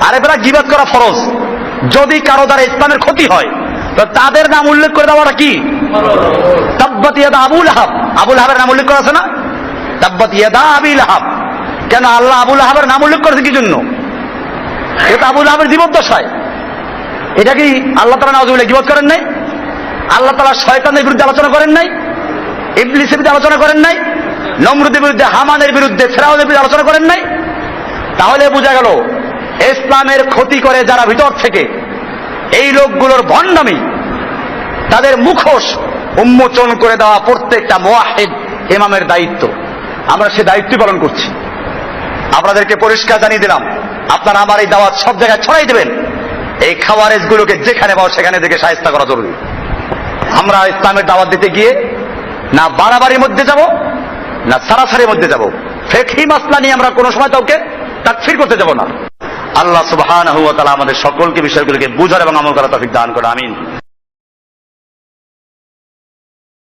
আরে বেলা, গীবত করা ফরজ। যদি কারো দ্বারা ইসলামের ক্ষতি হয় তো তাদের নাম উল্লেখ করে দেওয়াটা কি? তাব্বাত ইয়াদা আবুল আহাব, আবুল আহাবের নাম উল্লেখ করা আছে না? তাব্বাত ইয়াদা আবিল আহাব। কেন আল্লাহ আবুল আহাবের নাম উল্লেখ করেছে কি জন্য? এটা আবুল আহাবের জীবদ্দশায়। এটা কি আল্লাহ তাআলা নাউযুবিল্লাহ গীবত করেন নাই? আল্লাহ তাআলা শয়তানের বিরুদ্ধে আলোচনা করেন নাই? ইবলিসের বিরুদ্ধে আলোচনা করেন নাই? নমরুদের বিরুদ্ধে, হামানের বিরুদ্ধে, ফেরাউনের বিরুদ্ধে আলোচনা করেন নাই? তাহলে বোঝা গেল ইসলামের ক্ষতি করে যারা ভিতর থেকে, এই লোকগুলোর ভণ্ডামি, তাদের মুখোশ উন্মোচন করে দেওয়া প্রত্যেকটা মুওয়াহিদ ইমামের দায়িত্ব। আমরা সে দায়িত্ব পালন করছি। আপনাদেরকে পরিষ্কার জানিয়ে দিলাম, আপনারা আমার এই দাওয়াত সব জায়গায় ছড়াই দেবেন। এই খাওয়ারেজ গুলোকে যেখানে পাও সেখানে থেকে শায়েস্তা করা জরুরি। আমরা ইসলামের দাওয়াত দিতে গিয়ে না বাড়াবাড়ির মধ্যে যাব, না সারাসারির মধ্যে যাব। ফিকহি মাসলা নিয়ে আমরা কোনো সময় কাউকে তাকফির করতে যাব না। আল্লাহ সুবহানাহু ওয়া তাআলা আমাদের সকলকে বিষয়গুলোকে বুঝার এবং আমল করার তৌফিক দান করে। আমিন।